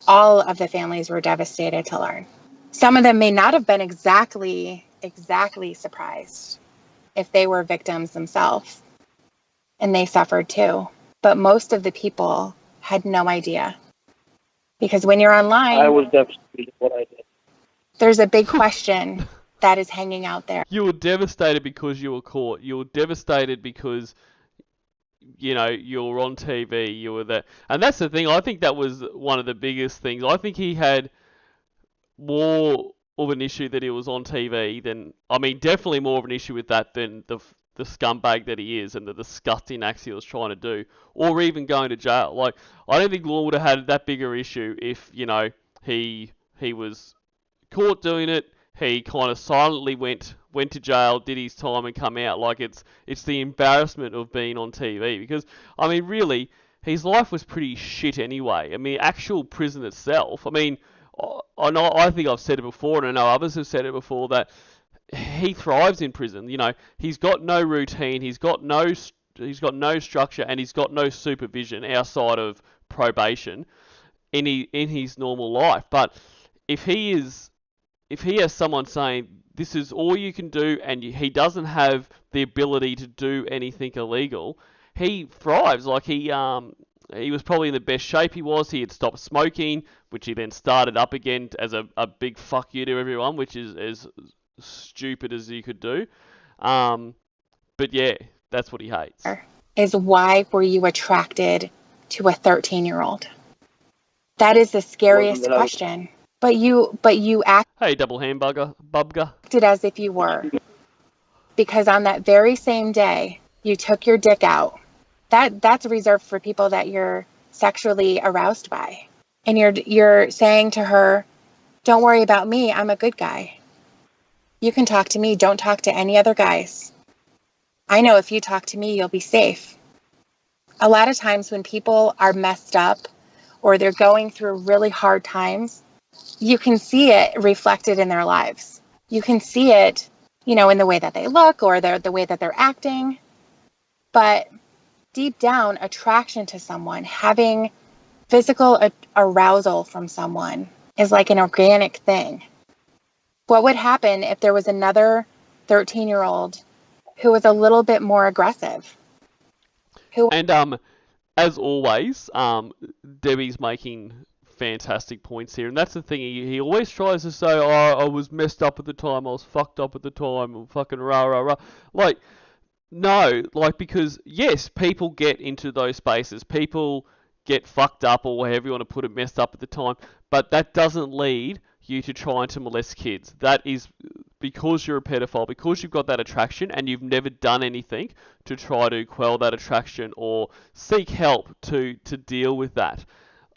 All of the families were devastated to learn. Some of them may not have been exactly surprised if they were victims themselves. And they suffered too. But most of the people had no idea. Because when you're online, I was devastated what I did. There's a big question that is hanging out there. You were devastated because you were caught. You were devastated because, you were on TV. You were there. And that's the thing. I think that was one of the biggest things. I think he had more of an issue that he was on TV than... definitely more of an issue with that than the scumbag that he is and the disgusting acts he was trying to do, or even going to jail. Like, I don't think Lorne would have had that bigger issue if, he was caught doing it. He kind of silently went to jail, did his time, and come out. Like, it's the embarrassment of being on TV, because really, his life was pretty shit anyway. Actual prison itself. I think I've said it before, and I know others have said it before, that he thrives in prison. He's got no routine, he's got no structure, and he's got no supervision outside of probation in his normal life. But if he has someone saying this is all you can do, and he doesn't have the ability to do anything illegal. He thrives. Like he was probably in the best shape he was. He had stopped smoking, which he then started up again as a big fuck you to everyone, which is as stupid as you could do. But yeah, that's what he hates. Is why were you attracted to a 13-year-old? That is the scariest question. But you acted. Hey, double hamburger, bubga. As if you were. Because on that very same day, you took your dick out. That's reserved for people that you're sexually aroused by. And you're saying to her, don't worry about me, I'm a good guy. You can talk to me, don't talk to any other guys. I know if you talk to me, you'll be safe. A lot of times when people are messed up or they're going through really hard times, you can see it reflected in their lives. You can see it, in the way that they look or the way that they're acting. But deep down, attraction to someone, having physical arousal from someone is like an organic thing. What would happen if there was another 13-year-old who was a little bit more aggressive? And as always, Debbie's making fantastic points here, and that's the thing. He always tries to say, "Oh, I was messed up at the time. I was fucked up at the time. And fucking rah rah rah." Like, no, because yes, people get into those spaces. People get fucked up or whatever you want to put it, messed up at the time, but that doesn't lead you to trying to molest kids. That is because you're a pedophile, because you've got that attraction and you've never done anything to try to quell that attraction or seek help to deal with that.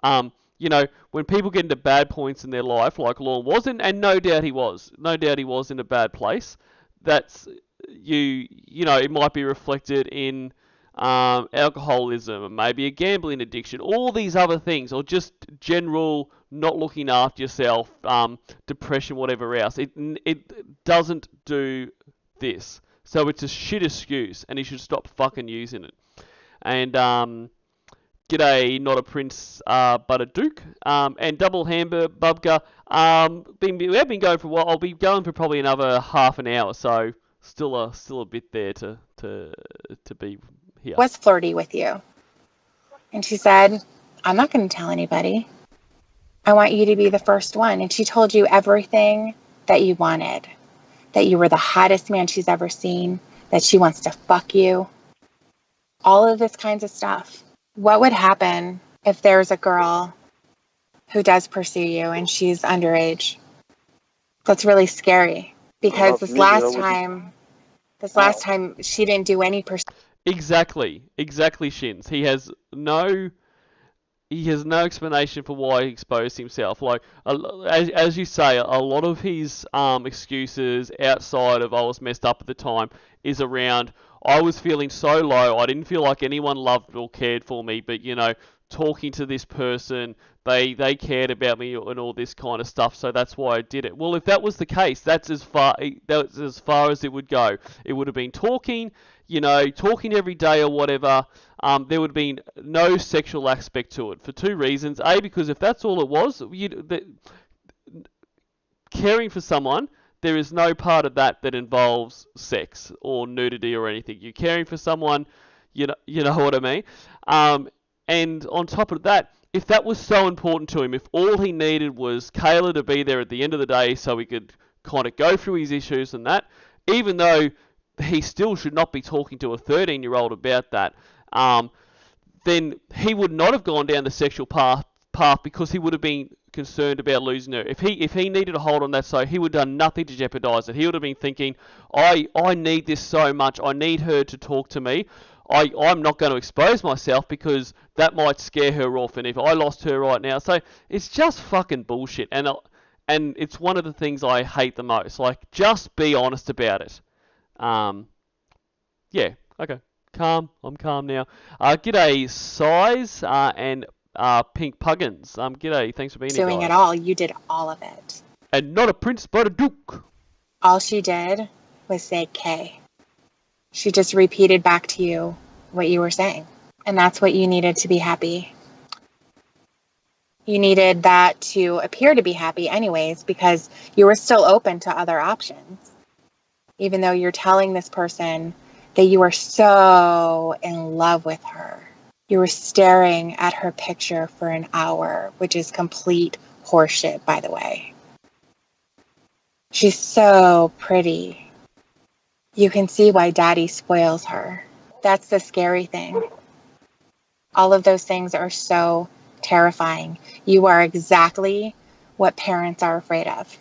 When people get into bad points in their life, like Lorne was, and no doubt he was in a bad place, that's, it might be reflected in alcoholism, and maybe a gambling addiction, all these other things, or just general not looking after yourself, depression, whatever else. It doesn't do this. So it's a shit excuse, and he should stop fucking using it. And, g'day, not a prince, but a duke. And double hamburger, bubga. We have been going for a while. I'll be going for probably another half an hour, so still a bit there to be here. Was flirty with you. And she said, I'm not going to tell anybody. I want you to be the first one. And she told you everything that you wanted. That you were the hottest man she's ever seen. That she wants to fuck you. All of this kinds of stuff. What would happen if there's a girl who does pursue you and she's underage? That's really scary. Because this last time she didn't do any pursuit. Exactly, Shins. He has no explanation for why he exposed himself. Like, as you say, a lot of his excuses outside of I was messed up at the time is around I was feeling so low, I didn't feel like anyone loved or cared for me, but talking to this person, they cared about me and all this kind of stuff, so that's why I did it. Well, if that was the case, that's as far as it would go. It would have been talking every day or whatever. There would have been no sexual aspect to it for two reasons. A, because if that's all it was, caring for someone, there is no part of that involves sex or nudity or anything. You're caring for someone, you know what I mean? And on top of that, if that was so important to him, if all he needed was Kayla to be there at the end of the day so he could kind of go through his issues and that, even though he still should not be talking to a 13-year-old about that, then he would not have gone down the sexual path because he would have been concerned about losing her. If he needed a hold on that, so he would have done nothing to jeopardize it. He would have been thinking, I need this so much. I need her to talk to me. I'm not going to expose myself because that might scare her off, and if I lost her right now, so it's just fucking bullshit. And it's one of the things I hate the most. Like, just be honest about it. Yeah, okay. Calm. I'm calm now. G'day, Size, and Pink Puggins. G'day, thanks for being here, Doing guys. it all. You did all of it. And not a prince, but a duke. All she did was say K. She just repeated back to you what you were saying. And that's what you needed to be happy. You needed that to appear to be happy anyways, because you were still open to other options. Even though you're telling this person that you are so in love with her. You were staring at her picture for an hour, which is complete horseshit, by the way. She's so pretty. You can see why daddy spoils her. That's the scary thing. All of those things are so terrifying. You are exactly what parents are afraid of.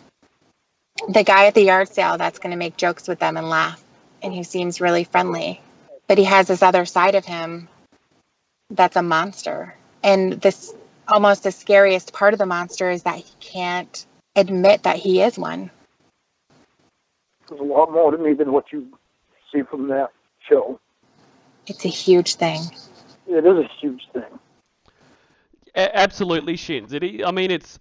The guy at the yard sale that's going to make jokes with them and laugh, and he seems really friendly. But he has this other side of him that's a monster. And this almost the scariest part of the monster is that he can't admit that he is one. There's a lot more to me than what you see from that show. It's a huge thing. It is a huge thing. Absolutely, Shins. I mean, it's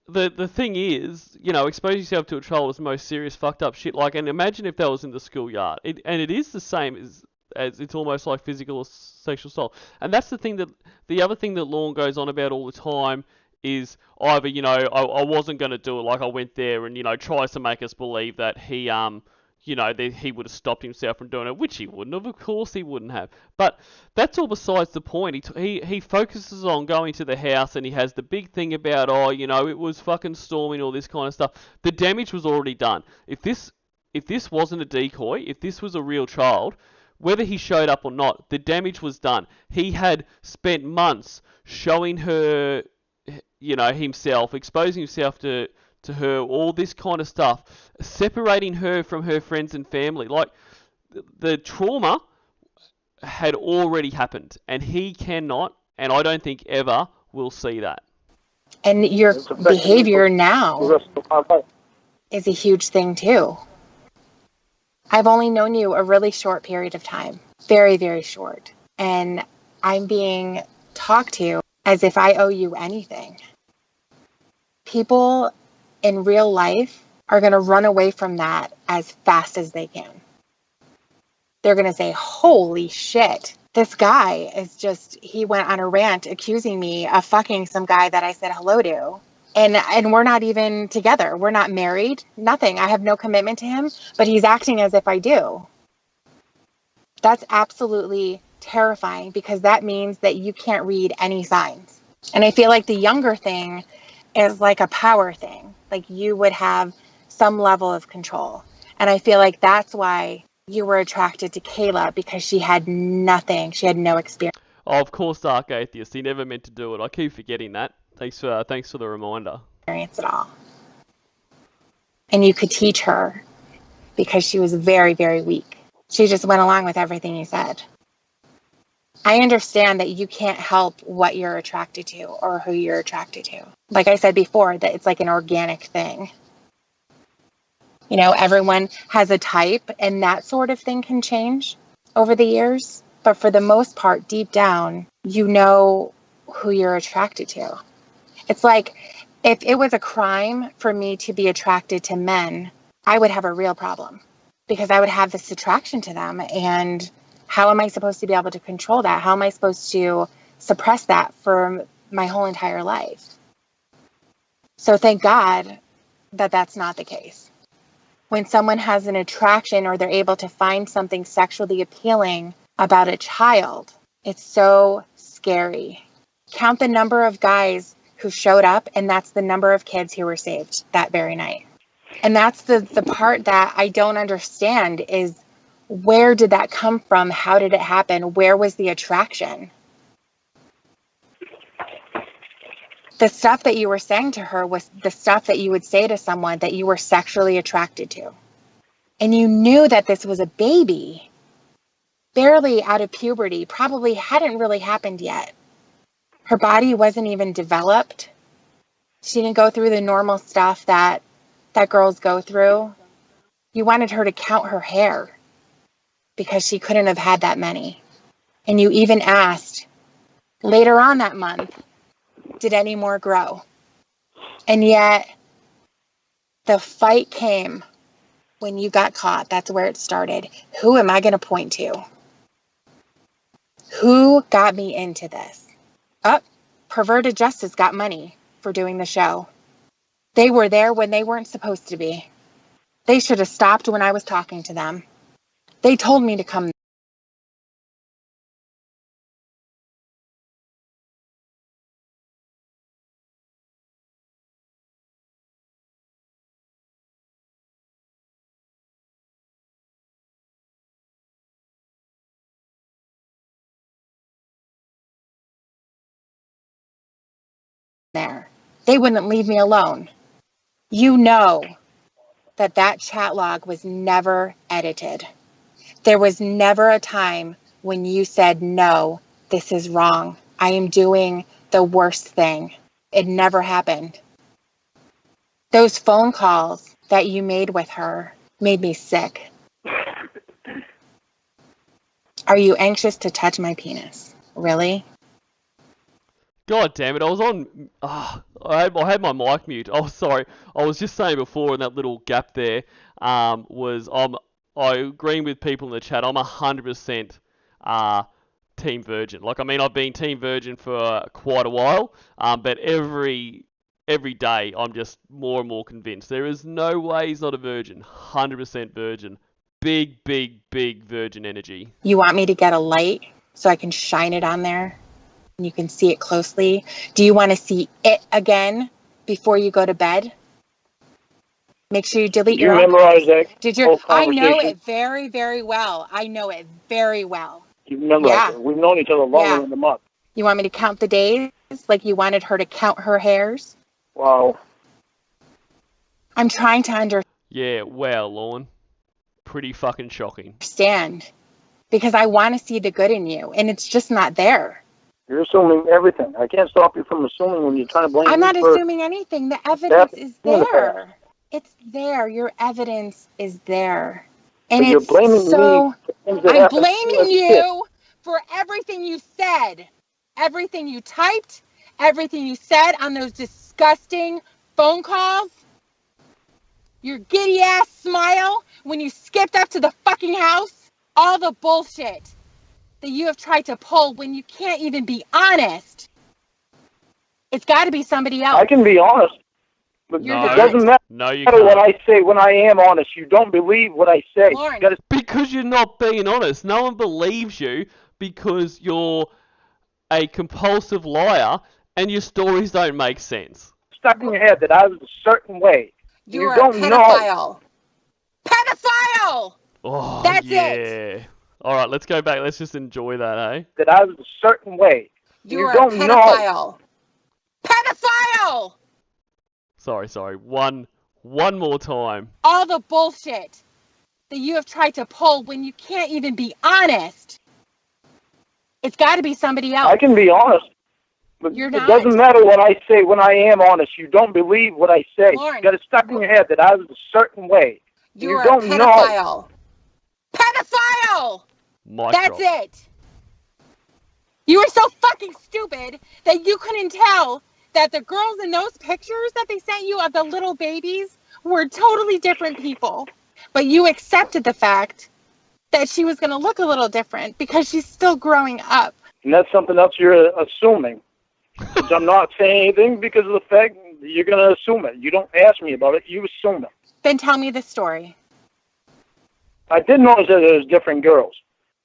the thing is, you know, expose yourself to a child is the most serious fucked up shit. Like, and imagine if that was in the schoolyard. And it is the same as it's almost like physical or sexual assault. And that's the other thing that Lorne goes on about all the time is either, you know, I wasn't going to do it, like I went there and, you know, tries to make us believe that he, you know, that he would have stopped himself from doing it, which he wouldn't have. Of course he wouldn't have. But that's all besides the point. He focuses on going to the house and he has the big thing about, oh, you know, it was fucking storming, all this kind of stuff. The damage was already done. If this wasn't a decoy, if this was a real child, whether he showed up or not, the damage was done. He had spent months showing her, you know, himself, exposing himself to her, all this kind of stuff, separating her from her friends and family. Like, the trauma had already happened, and he cannot, and I don't think ever will see that. And your behavior now is a huge thing too. I've only known you a really short period of time. Very, very short. And I'm being talked to as if I owe you anything. People in real life are going to run away from that as fast as they can. They're going to say, holy shit, this guy he went on a rant accusing me of fucking some guy that I said hello to. And we're not even together. We're not married. Nothing. I have no commitment to him, but he's acting as if I do. That's absolutely terrifying because that means that you can't read any signs. And I feel like the younger thing is like a power thing. Like you would have some level of control. And I feel like that's why you were attracted to Kayla, because she had nothing. She had no experience. Oh, of course, Dark Atheist. He never meant to do it. I keep forgetting that. Thanks for the reminder. Experience at all. And you could teach her because she was very, very weak. She just went along with everything you said. I understand that you can't help what you're attracted to or who you're attracted to. Like I said before, that it's like an organic thing. You know, everyone has a type and that sort of thing can change over the years. But for the most part, deep down, you know who you're attracted to. It's like if it was a crime for me to be attracted to men, I would have a real problem because I would have this attraction to them. And how am I supposed to be able to control that? How am I supposed to suppress that for my whole entire life? So thank God that that's not the case. When someone has an attraction or they're able to find something sexually appealing about a child, it's so scary. Count the number of guys who showed up, and that's the number of kids who were saved that very night. And that's the part that I don't understand is, where did that come from? How did it happen? Where was the attraction? The stuff that you were saying to her was the stuff that you would say to someone that you were sexually attracted to. And you knew that this was a baby, barely out of puberty, probably hadn't really happened yet. Her body wasn't even developed. She didn't go through the normal stuff that girls go through. You wanted her to count her hair because she couldn't have had that many. And you even asked later on that month, did any more grow? And yet the fight came when you got caught. That's where it started. Who am I going to point to? Who got me into this? Oh, Perverted Justice got money for doing the show. They were there when they weren't supposed to be. They should have stopped when I was talking to them. They told me to come there. They wouldn't leave me alone. You know that chat log was never edited. There was never a time when you said, no, this is wrong. I am doing the worst thing. It never happened. Those phone calls that you made with her made me sick. Are you anxious to touch my penis? Really? God damn it, I was on... I had my mic mute. Oh, sorry. I was just saying before in that little gap there, I agree with people in the chat. I'm 100% Team Virgin. Like, I mean, I've been Team Virgin for quite a while, but every day I'm just more and more convinced. There is no way he's not a virgin. 100% virgin. Big, big, big virgin energy. You want me to get a light so I can shine it on there? You can see it closely. Do you want to see it again before you go to bed? Make sure you delete your memorize that whole I conversation? know it very, very well. I know it very well. You memorized it. We've known each other longer than a month. You want me to count the days like you wanted her to count her hairs? Wow. I'm trying to understand. Yeah, wow, Lorne. Pretty fucking shocking. Because I want to see the good in you, and it's just not there. You're assuming everything. I can't stop you from assuming when you're trying to blame me. I'm not assuming anything. The evidence is there. It's there. Your evidence is there. And you're blaming me. I'm blaming you for everything you said. Everything you typed. Everything you said on those disgusting phone calls. Your giddy-ass smile when you skipped up to the fucking house. All the bullshit that you have tried to pull when you can't even be honest. It's got to be somebody else. I can be honest, but it doesn't matter what I say when I am honest. You don't believe what I say. Because you're not being honest. No one believes you because you're a compulsive liar and your stories don't make sense. Stuck in your head that I was a certain way. You're you don't a pedophile. Pedophile! Oh, That's it. All right, let's go back. Let's just enjoy that, eh? That I was a certain way. You don't know. Pedophile! Sorry. One more time. All the bullshit that you have tried to pull when you can't even be honest. It's got to be somebody else. I can be honest, but it doesn't matter what I say when I am honest. You don't believe what I say. You got it stuck in your head that I was a certain way. You don't a pedophile. Pedophile! That's it. You were so fucking stupid that you couldn't tell that the girls in those pictures that they sent you of the little babies were totally different people. But you accepted the fact that she was going to look a little different because she's still growing up. And that's something else you're assuming. I'm not saying anything because of the fact that you're going to assume it. You don't ask me about it. You assume it. Then tell me the story. I did notice that there was different girls.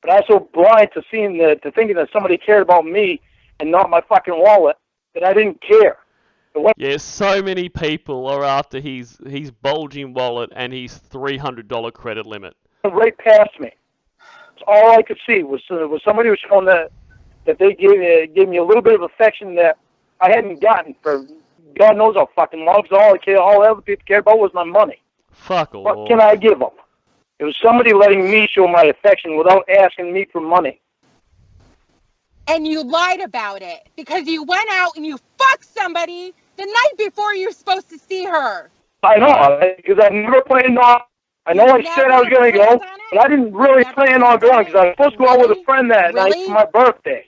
But I was so blind to thinking that somebody cared about me and not my fucking wallet that I didn't care. Yeah, so many people are after his bulging wallet and his $300 credit limit. Right past me. All I could see was somebody was showing that they gave me a little bit of affection that I hadn't gotten for God knows how fucking long. Because all other people cared about was my money. Fuck all. What can I give them? It was somebody letting me show my affection without asking me for money. And you lied about it because you went out and you fucked somebody the night before you're supposed to see her. I know, because I never planned on. I know I said I was going to go, but I didn't really plan on going because I was supposed to go out with a friend that night for my birthday.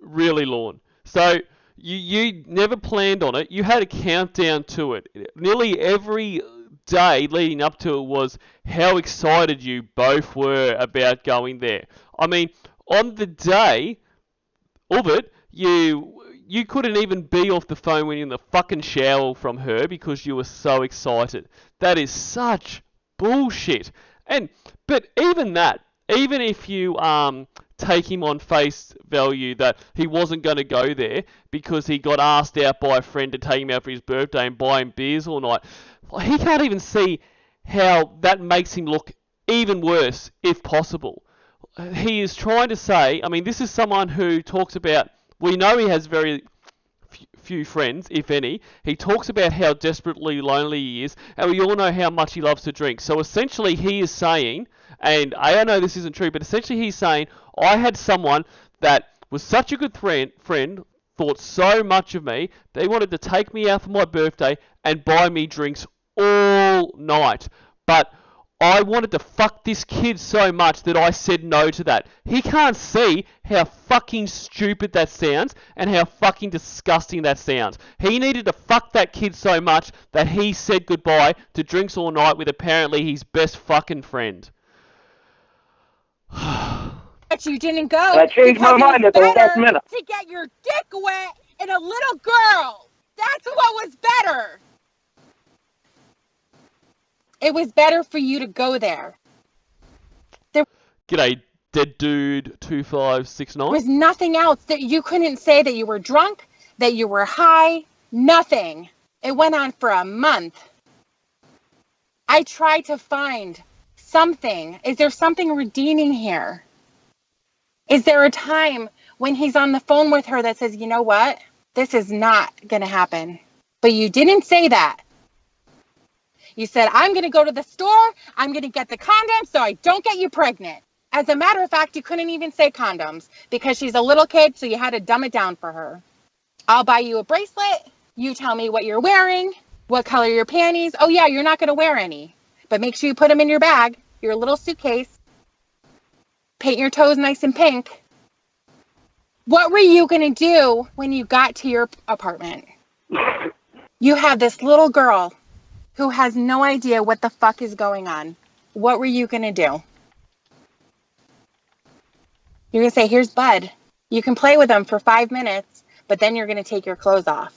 Really, Lorne. So you never planned on it. You had a countdown to it. Nearly every day leading up to it was how excited you both were about going there. I mean, on the day of it, you you couldn't even be off the phone when you're in the fucking shower from her because you were so excited. That is such bullshit. But even that, even if you take him on face value that he wasn't going to go there because he got asked out by a friend to take him out for his birthday and buy him beers all night, he can't even see how that makes him look even worse, if possible. He is trying to say, I mean, this is someone who talks about, we know he has very few friends, if any. He talks about how desperately lonely he is, and we all know how much he loves to drink. So essentially he is saying, and I know this isn't true, but essentially he's saying, I had someone that was such a good friend, thought so much of me, they wanted to take me out for my birthday and buy me drinks all night. But I wanted to fuck this kid so much that I said no to that. He can't see how fucking stupid that sounds and how fucking disgusting that sounds. He needed to fuck that kid so much that he said goodbye to drinks all night with apparently his best fucking friend. But you didn't go. I changed my mind at the last minute. To get your dick wet in a little girl. That's what was better. It was better for you to go there. G'day, dead dude 2569. There was nothing else that you couldn't say that you were drunk, that you were high, nothing. It went on for a month. I tried to find something. Is there something redeeming here? Is there a time when he's on the phone with her that says, you know what? This is not going to happen. But you didn't say that. You said, I'm going to go to the store. I'm going to get the condoms so I don't get you pregnant. As a matter of fact, you couldn't even say condoms because she's a little kid, so you had to dumb it down for her. I'll buy you a bracelet. You tell me what you're wearing, what color your panties. Oh, yeah, you're not going to wear any. But make sure you put them in your bag, your little suitcase. Paint your toes nice and pink. What were you going to do when you got to your apartment? You have this little girl who has no idea what the fuck is going on. What were you going to do? You're going to say, here's Bud. You can play with him for 5 minutes, but then you're going to take your clothes off.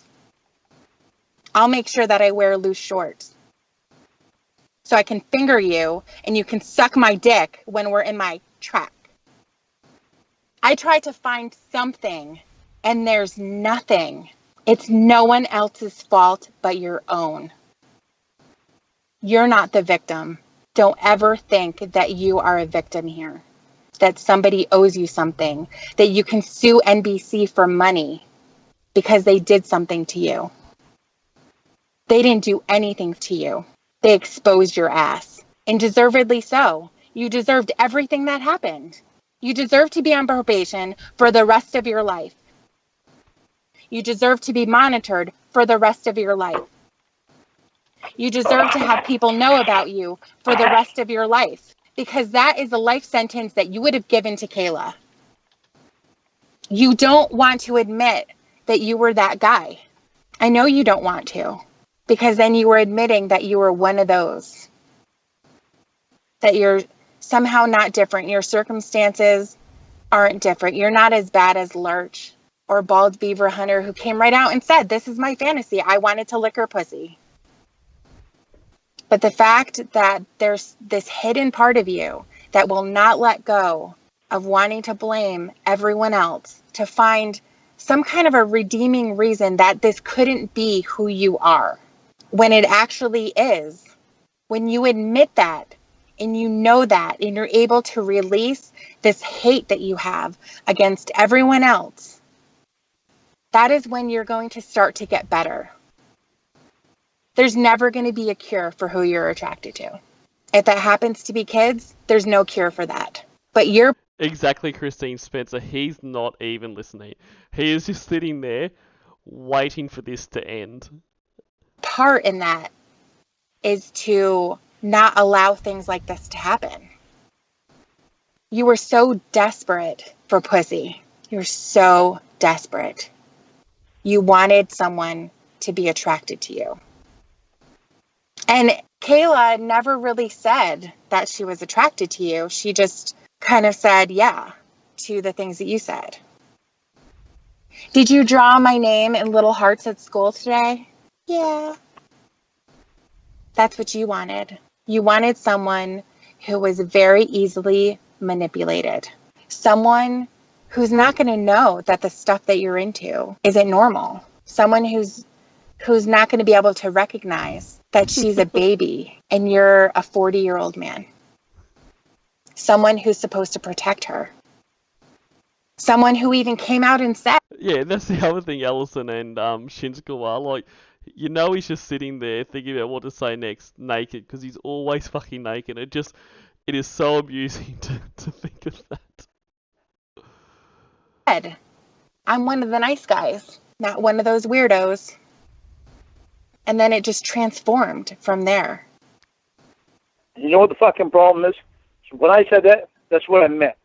I'll make sure that I wear loose shorts. So I can finger you and you can suck my dick when we're in my track. I try to find something and there's nothing. It's no one else's fault but your own. You're not the victim. Don't ever think that you are a victim here, that somebody owes you something, that you can sue NBC for money because they did something to you. They didn't do anything to you. They exposed your ass, and deservedly so. You deserved everything that happened. You deserve to be on probation for the rest of your life. You deserve to be monitored for the rest of your life. You deserve to have people know about you for the rest of your life, because that is a life sentence that you would have given to Kayla. You don't want to admit that you were that guy. I know you don't want to, because then you were admitting that you were one of those. That you're somehow not different. Your circumstances aren't different. You're not as bad as Lurch or Bald Beaver Hunter, who came right out and said, this is my fantasy. I wanted to lick her pussy. But the fact that there's this hidden part of you that will not let go of wanting to blame everyone else, to find some kind of a redeeming reason that this couldn't be who you are, when it actually is. When you admit that, and you know that, and you're able to release this hate that you have against everyone else, that is when you're going to start to get better. There's never going to be a cure for who you're attracted to. If that happens to be kids, there's no cure for that. But you're... Exactly, Christine Spencer. He's not even listening. He is just sitting there waiting for this to end. Part in that is to not allow things like this to happen. You were so desperate for pussy. You were so desperate. You wanted someone to be attracted to you. And Kayla never really said that she was attracted to you. She just kind of said, yeah, to the things that you said. Did you draw my name in little hearts at school today? Yeah. That's what you wanted. You wanted someone who was very easily manipulated. Someone who's not going to know that the stuff that you're into isn't normal. Someone who's not going to be able to recognize that she's a baby and you're a 40-year-old man. Someone who's supposed to protect her. Someone who even came out and said... Yeah, that's the other thing Allison and Shinsuke are. Like, you know he's just sitting there thinking about what to say next, naked, because he's always fucking naked. It is so amusing to think of that. I'm one of the nice guys, not one of those weirdos. And then it just transformed from there. You know what the fucking problem is? When I said that, that's what I meant.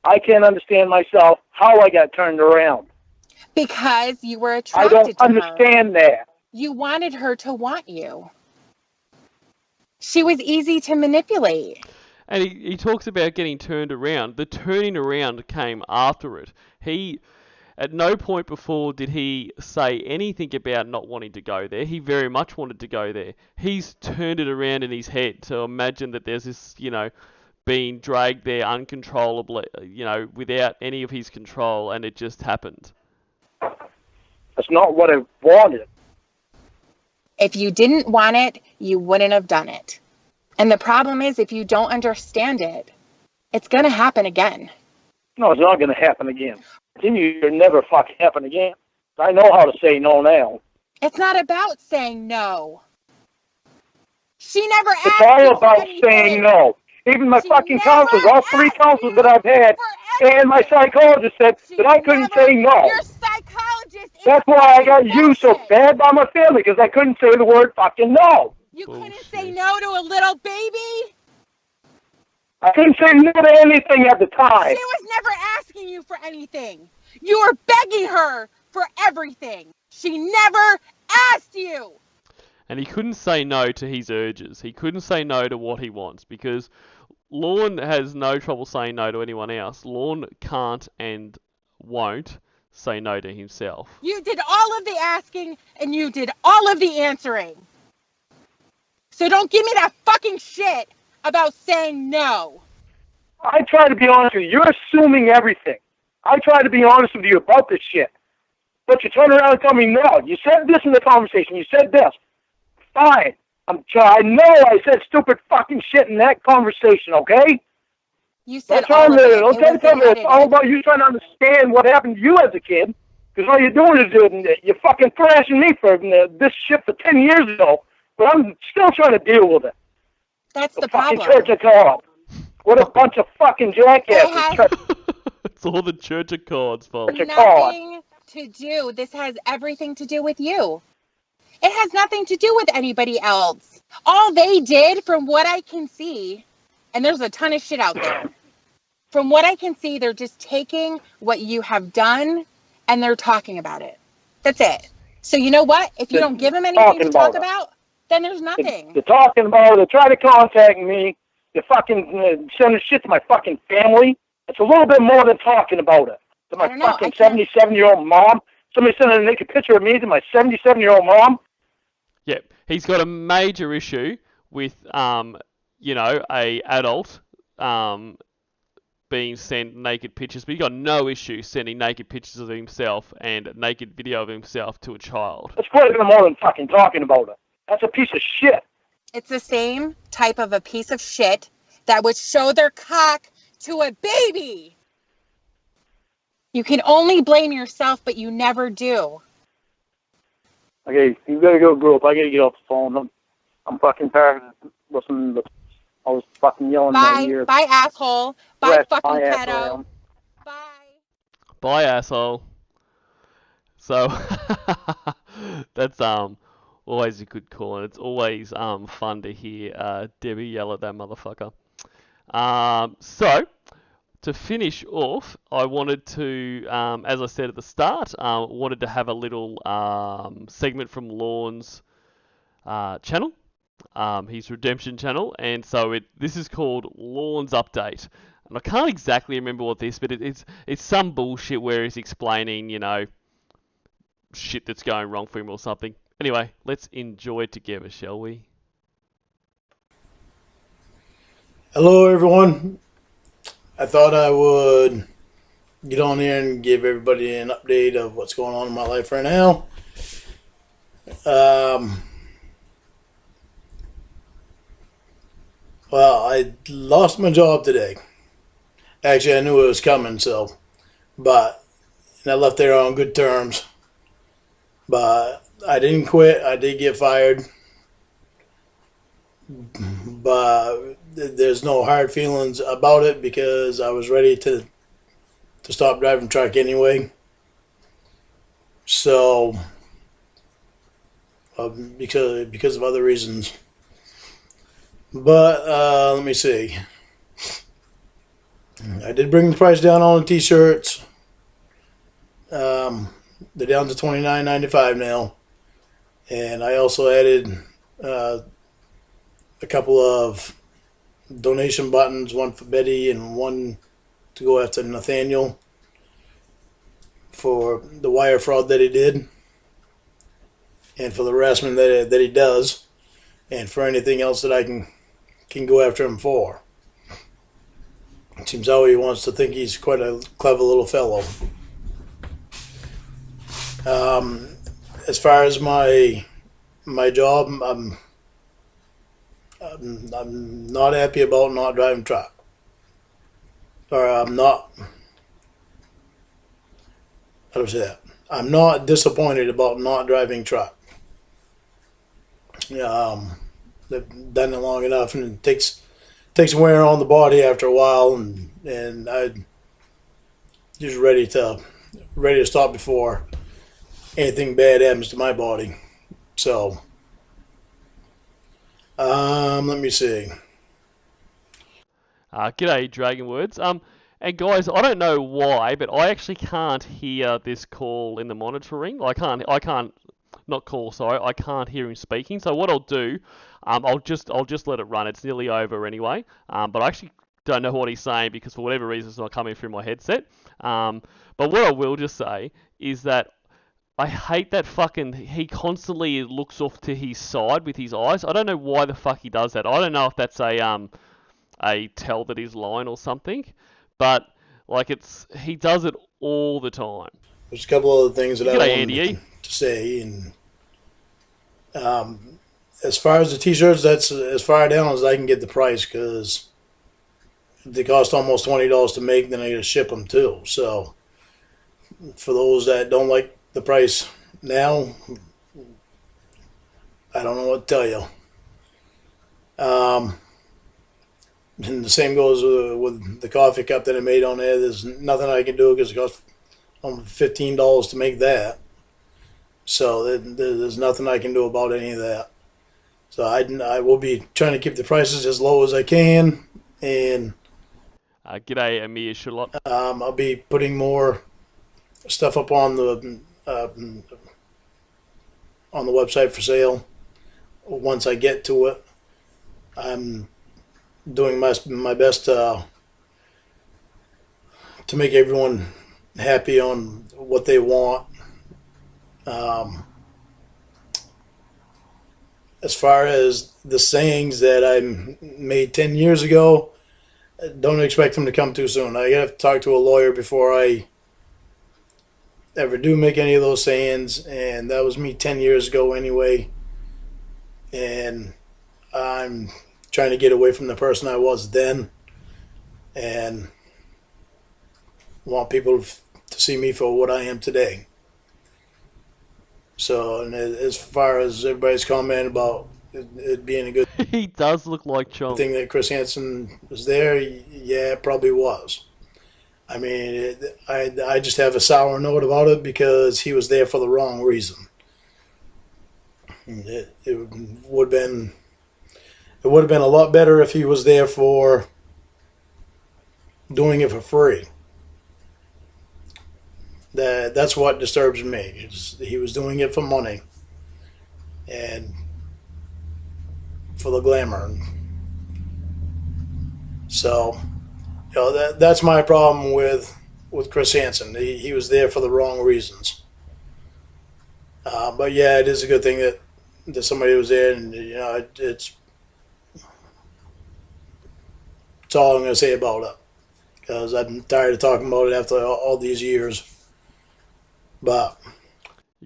I can't understand myself how I got turned around. Because you were attracted to her. I don't understand that. You wanted her to want you. She was easy to manipulate. And he talks about getting turned around. The turning around came after it. At no point before did he say anything about not wanting to go there. He very much wanted to go there. He's turned it around in his head to imagine that there's this, being dragged there uncontrollably, without any of his control, and it just happened. That's not what I wanted. If you didn't want it, you wouldn't have done it. And the problem is, if you don't understand it, it's going to happen again. No, it's not going to happen again. It'll never fucking happen again. I know how to say no now. It's not about saying no. She never asked. It's all about saying no. Even my fucking counselors, all 3 counselors that I've had, and my psychologist said that I couldn't say no. Your psychologist. That's why I got used so bad by my family, because I couldn't say the word fucking no. You couldn't say no to a little baby? I couldn't say no to anything at the time. She was never asking you for anything. You were begging her for everything. She never asked you. And he couldn't say no to his urges. He couldn't say no to what he wants, because Lorne has no trouble saying no to anyone else. Lorne can't and won't say no to himself. You did all of the asking, and you did all of the answering. So don't give me that fucking shit about saying no. I try to be honest with you. You're assuming everything. I try to be honest with you about this shit. But you turn around and tell me no. You said this in the conversation. You said this. Fine. I know I said stupid fucking shit in that conversation, okay? You said all of it. Don't tell me it's all about you trying to understand what happened to you as a kid. Because all you're doing is you're fucking thrashing me for this shit for 10 years ago. But I'm still trying to deal with it. That's the fucking problem. Church of God. What a bunch of fucking jackasses. It's all the Church of God's fault. Nothing to do. This has everything to do with you. It has nothing to do with anybody else. All they did, from what I can see, and there's a ton of shit out there. From what I can see, they're just taking what you have done and they're talking about it. That's it. So you know what? If you don't give them anything to talk about, then there's nothing. They're talking about it. They try to contact me. They're fucking sending shit to my fucking family. It's a little bit more than talking about it. To my fucking 77-year-old mom. Somebody sent a naked picture of me to my 77-year-old mom. Yeah, he's got a major issue with, a adult being sent naked pictures, but he's got no issue sending naked pictures of himself and a naked video of himself to a child. That's quite a bit more than fucking talking about it. That's a piece of shit. It's the same type of a piece of shit that would show their cock to a baby. You can only blame yourself, but you never do. Okay, you gotta go, grow up. I gotta get off the phone. I'm fucking tired of listening to all this fucking yelling in my ear. Bye, asshole. Bye, fucking pedo. Bye. Bye, asshole. So, that's always a good call, and it's always fun to hear Debbie yell at that motherfucker. So, to finish off, I wanted to, as I said at the start, wanted to have a little segment from Lorne's channel, his redemption channel, and so this is called Lorne's Update. And I can't exactly remember what this, but it's some bullshit where he's explaining, shit that's going wrong for him or something. Anyway, let's enjoy it together, shall we? Hello, everyone. I thought I would get on here and give everybody an update of what's going on in my life right now. Well, I lost my job today. Actually, I knew it was coming, but I left there on good terms. But I didn't quit. I did get fired. But there's no hard feelings about it because I was ready to stop driving truck anyway. So, because of other reasons. But let me see. I did bring the price down on the t-shirts. They're down to $29.95 now, and I also added a couple of donation buttons, one for Betty and one to go after Nathaniel for the wire fraud that he did, and for the harassment that he does, and for anything else that I can go after him for. It seems how he wants to think he's quite a clever little fellow. As far as my job, I'm not happy about not driving truck. Or I'm not. How do I say that? I'm not disappointed about not driving truck. They've done it long enough, and it takes wear on the body after a while, and I'm just ready to stop before anything bad happens to my body. So, let me see. G'day, Dragon Words. And guys, I don't know why, but I actually can't hear this call in the monitoring. I can't hear him speaking. So what I'll do, I'll just let it run. It's nearly over anyway. But I actually don't know what he's saying because for whatever reason it's not coming through my headset. But what I will just say is that I hate that he constantly looks off to his side with his eyes. I don't know why the fuck he does that. I don't know if that's a tell that he's lying or something, but he does it all the time. There's a couple other things that I wanted to say, and as far as the t-shirts, that's as far down as I can get the price because they cost almost $20 to make. Then I got to ship them too. So for those that don't like the price now, I don't know what to tell you. And the same goes with the coffee cup that I made on there. There's nothing I can do because it costs $15 to make that. So there's nothing I can do about any of that. So I will be trying to keep the prices as low as I can. And g'day, Amir Charlotte. I'll be putting more stuff up on the website for sale once I get to it. I'm doing my best to make everyone happy on what they want. As far as the sayings that I made 10 years ago, don't expect them to come too soon. I have to talk to a lawyer before I ever do make any of those sayings, and that was me 10 years ago anyway. And I'm trying to get away from the person I was then and want people to see me for what I am today. So, and as far as everybody's comment about it being a good he does look like Chong. thing that Chris Hansen was there, yeah, it probably was. I mean, I just have a sour note about it because he was there for the wrong reason. It would have been a lot better if he was there for doing it for free. That's what disturbs me. He was doing it for money and for the glamour. So, that's my problem with Chris Hansen. He was there for the wrong reasons. But yeah, it is a good thing that somebody was there, and it's all I'm going to say about it, because I'm tired of talking about it after all these years. But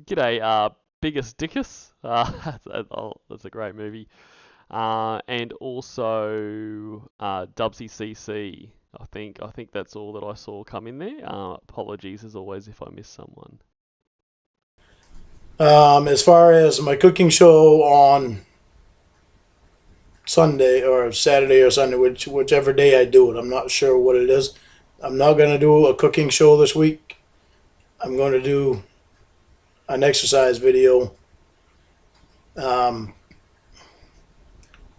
G'day, Biggest Dickus. That's a great movie. And also Dubsy CC. I think that's all that I saw come in there. Apologies as always if I missed someone. As far as my cooking show on Sunday or Saturday or Sunday, whichever day I do it, I'm not sure what it is. I'm not going to do a cooking show this week. I'm going to do an exercise video,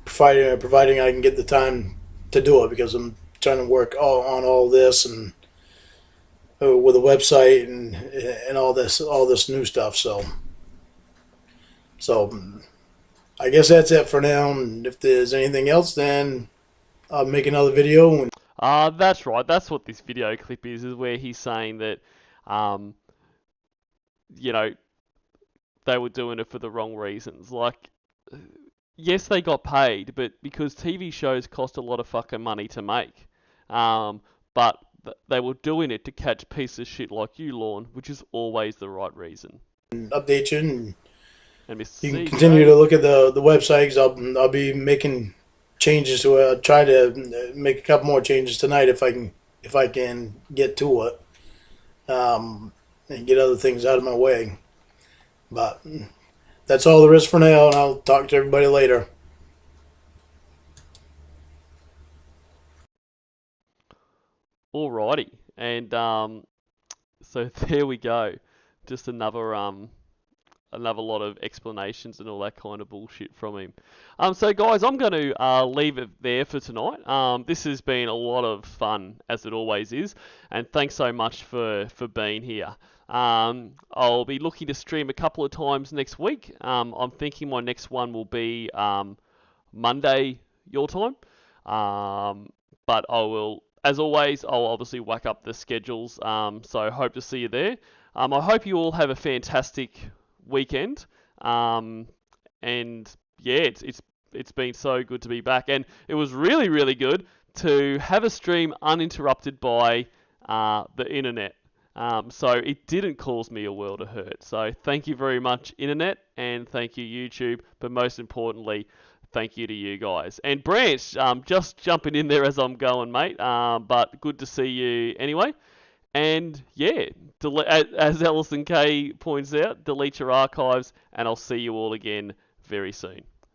providing I can get the time to do it, because I'm trying to work on all this and with a website and all this new stuff. So I guess that's it for now. And if there's anything else, then I'll make another video. That's right. That's what this video clip is where he's saying that, they were doing it for the wrong reasons. Like, yes, they got paid, but because TV shows cost a lot of fucking money to make. But they were doing it to catch pieces of shit like you, Lorne, which is always the right reason. Update you, and Mr. you can CJ. continue to look at the website, because I'll be making changes to it. I'll try to make a couple more changes tonight if I can get to it, and get other things out of my way. But that's all there is for now, and I'll talk to everybody later. Alrighty, and so there we go. Just another lot of explanations and all that kind of bullshit from him. So guys, I'm going to leave it there for tonight. This has been a lot of fun, as it always is, and thanks so much for being here. I'll be looking to stream a couple of times next week. I'm thinking my next one will be Monday your time. But I will, as always, I'll obviously whack up the schedules. So hope to see you there. I hope you all have a fantastic weekend. And yeah, it's been so good to be back, and it was really, really good to have a stream uninterrupted by the internet. So it didn't cause me a world of hurt. So thank you very much, internet, and thank you, YouTube. But most importantly, thank you to you guys. And Branch, just jumping in there as I'm going, mate. But good to see you anyway. And yeah, as Alison K points out, delete your archives, and I'll see you all again very soon.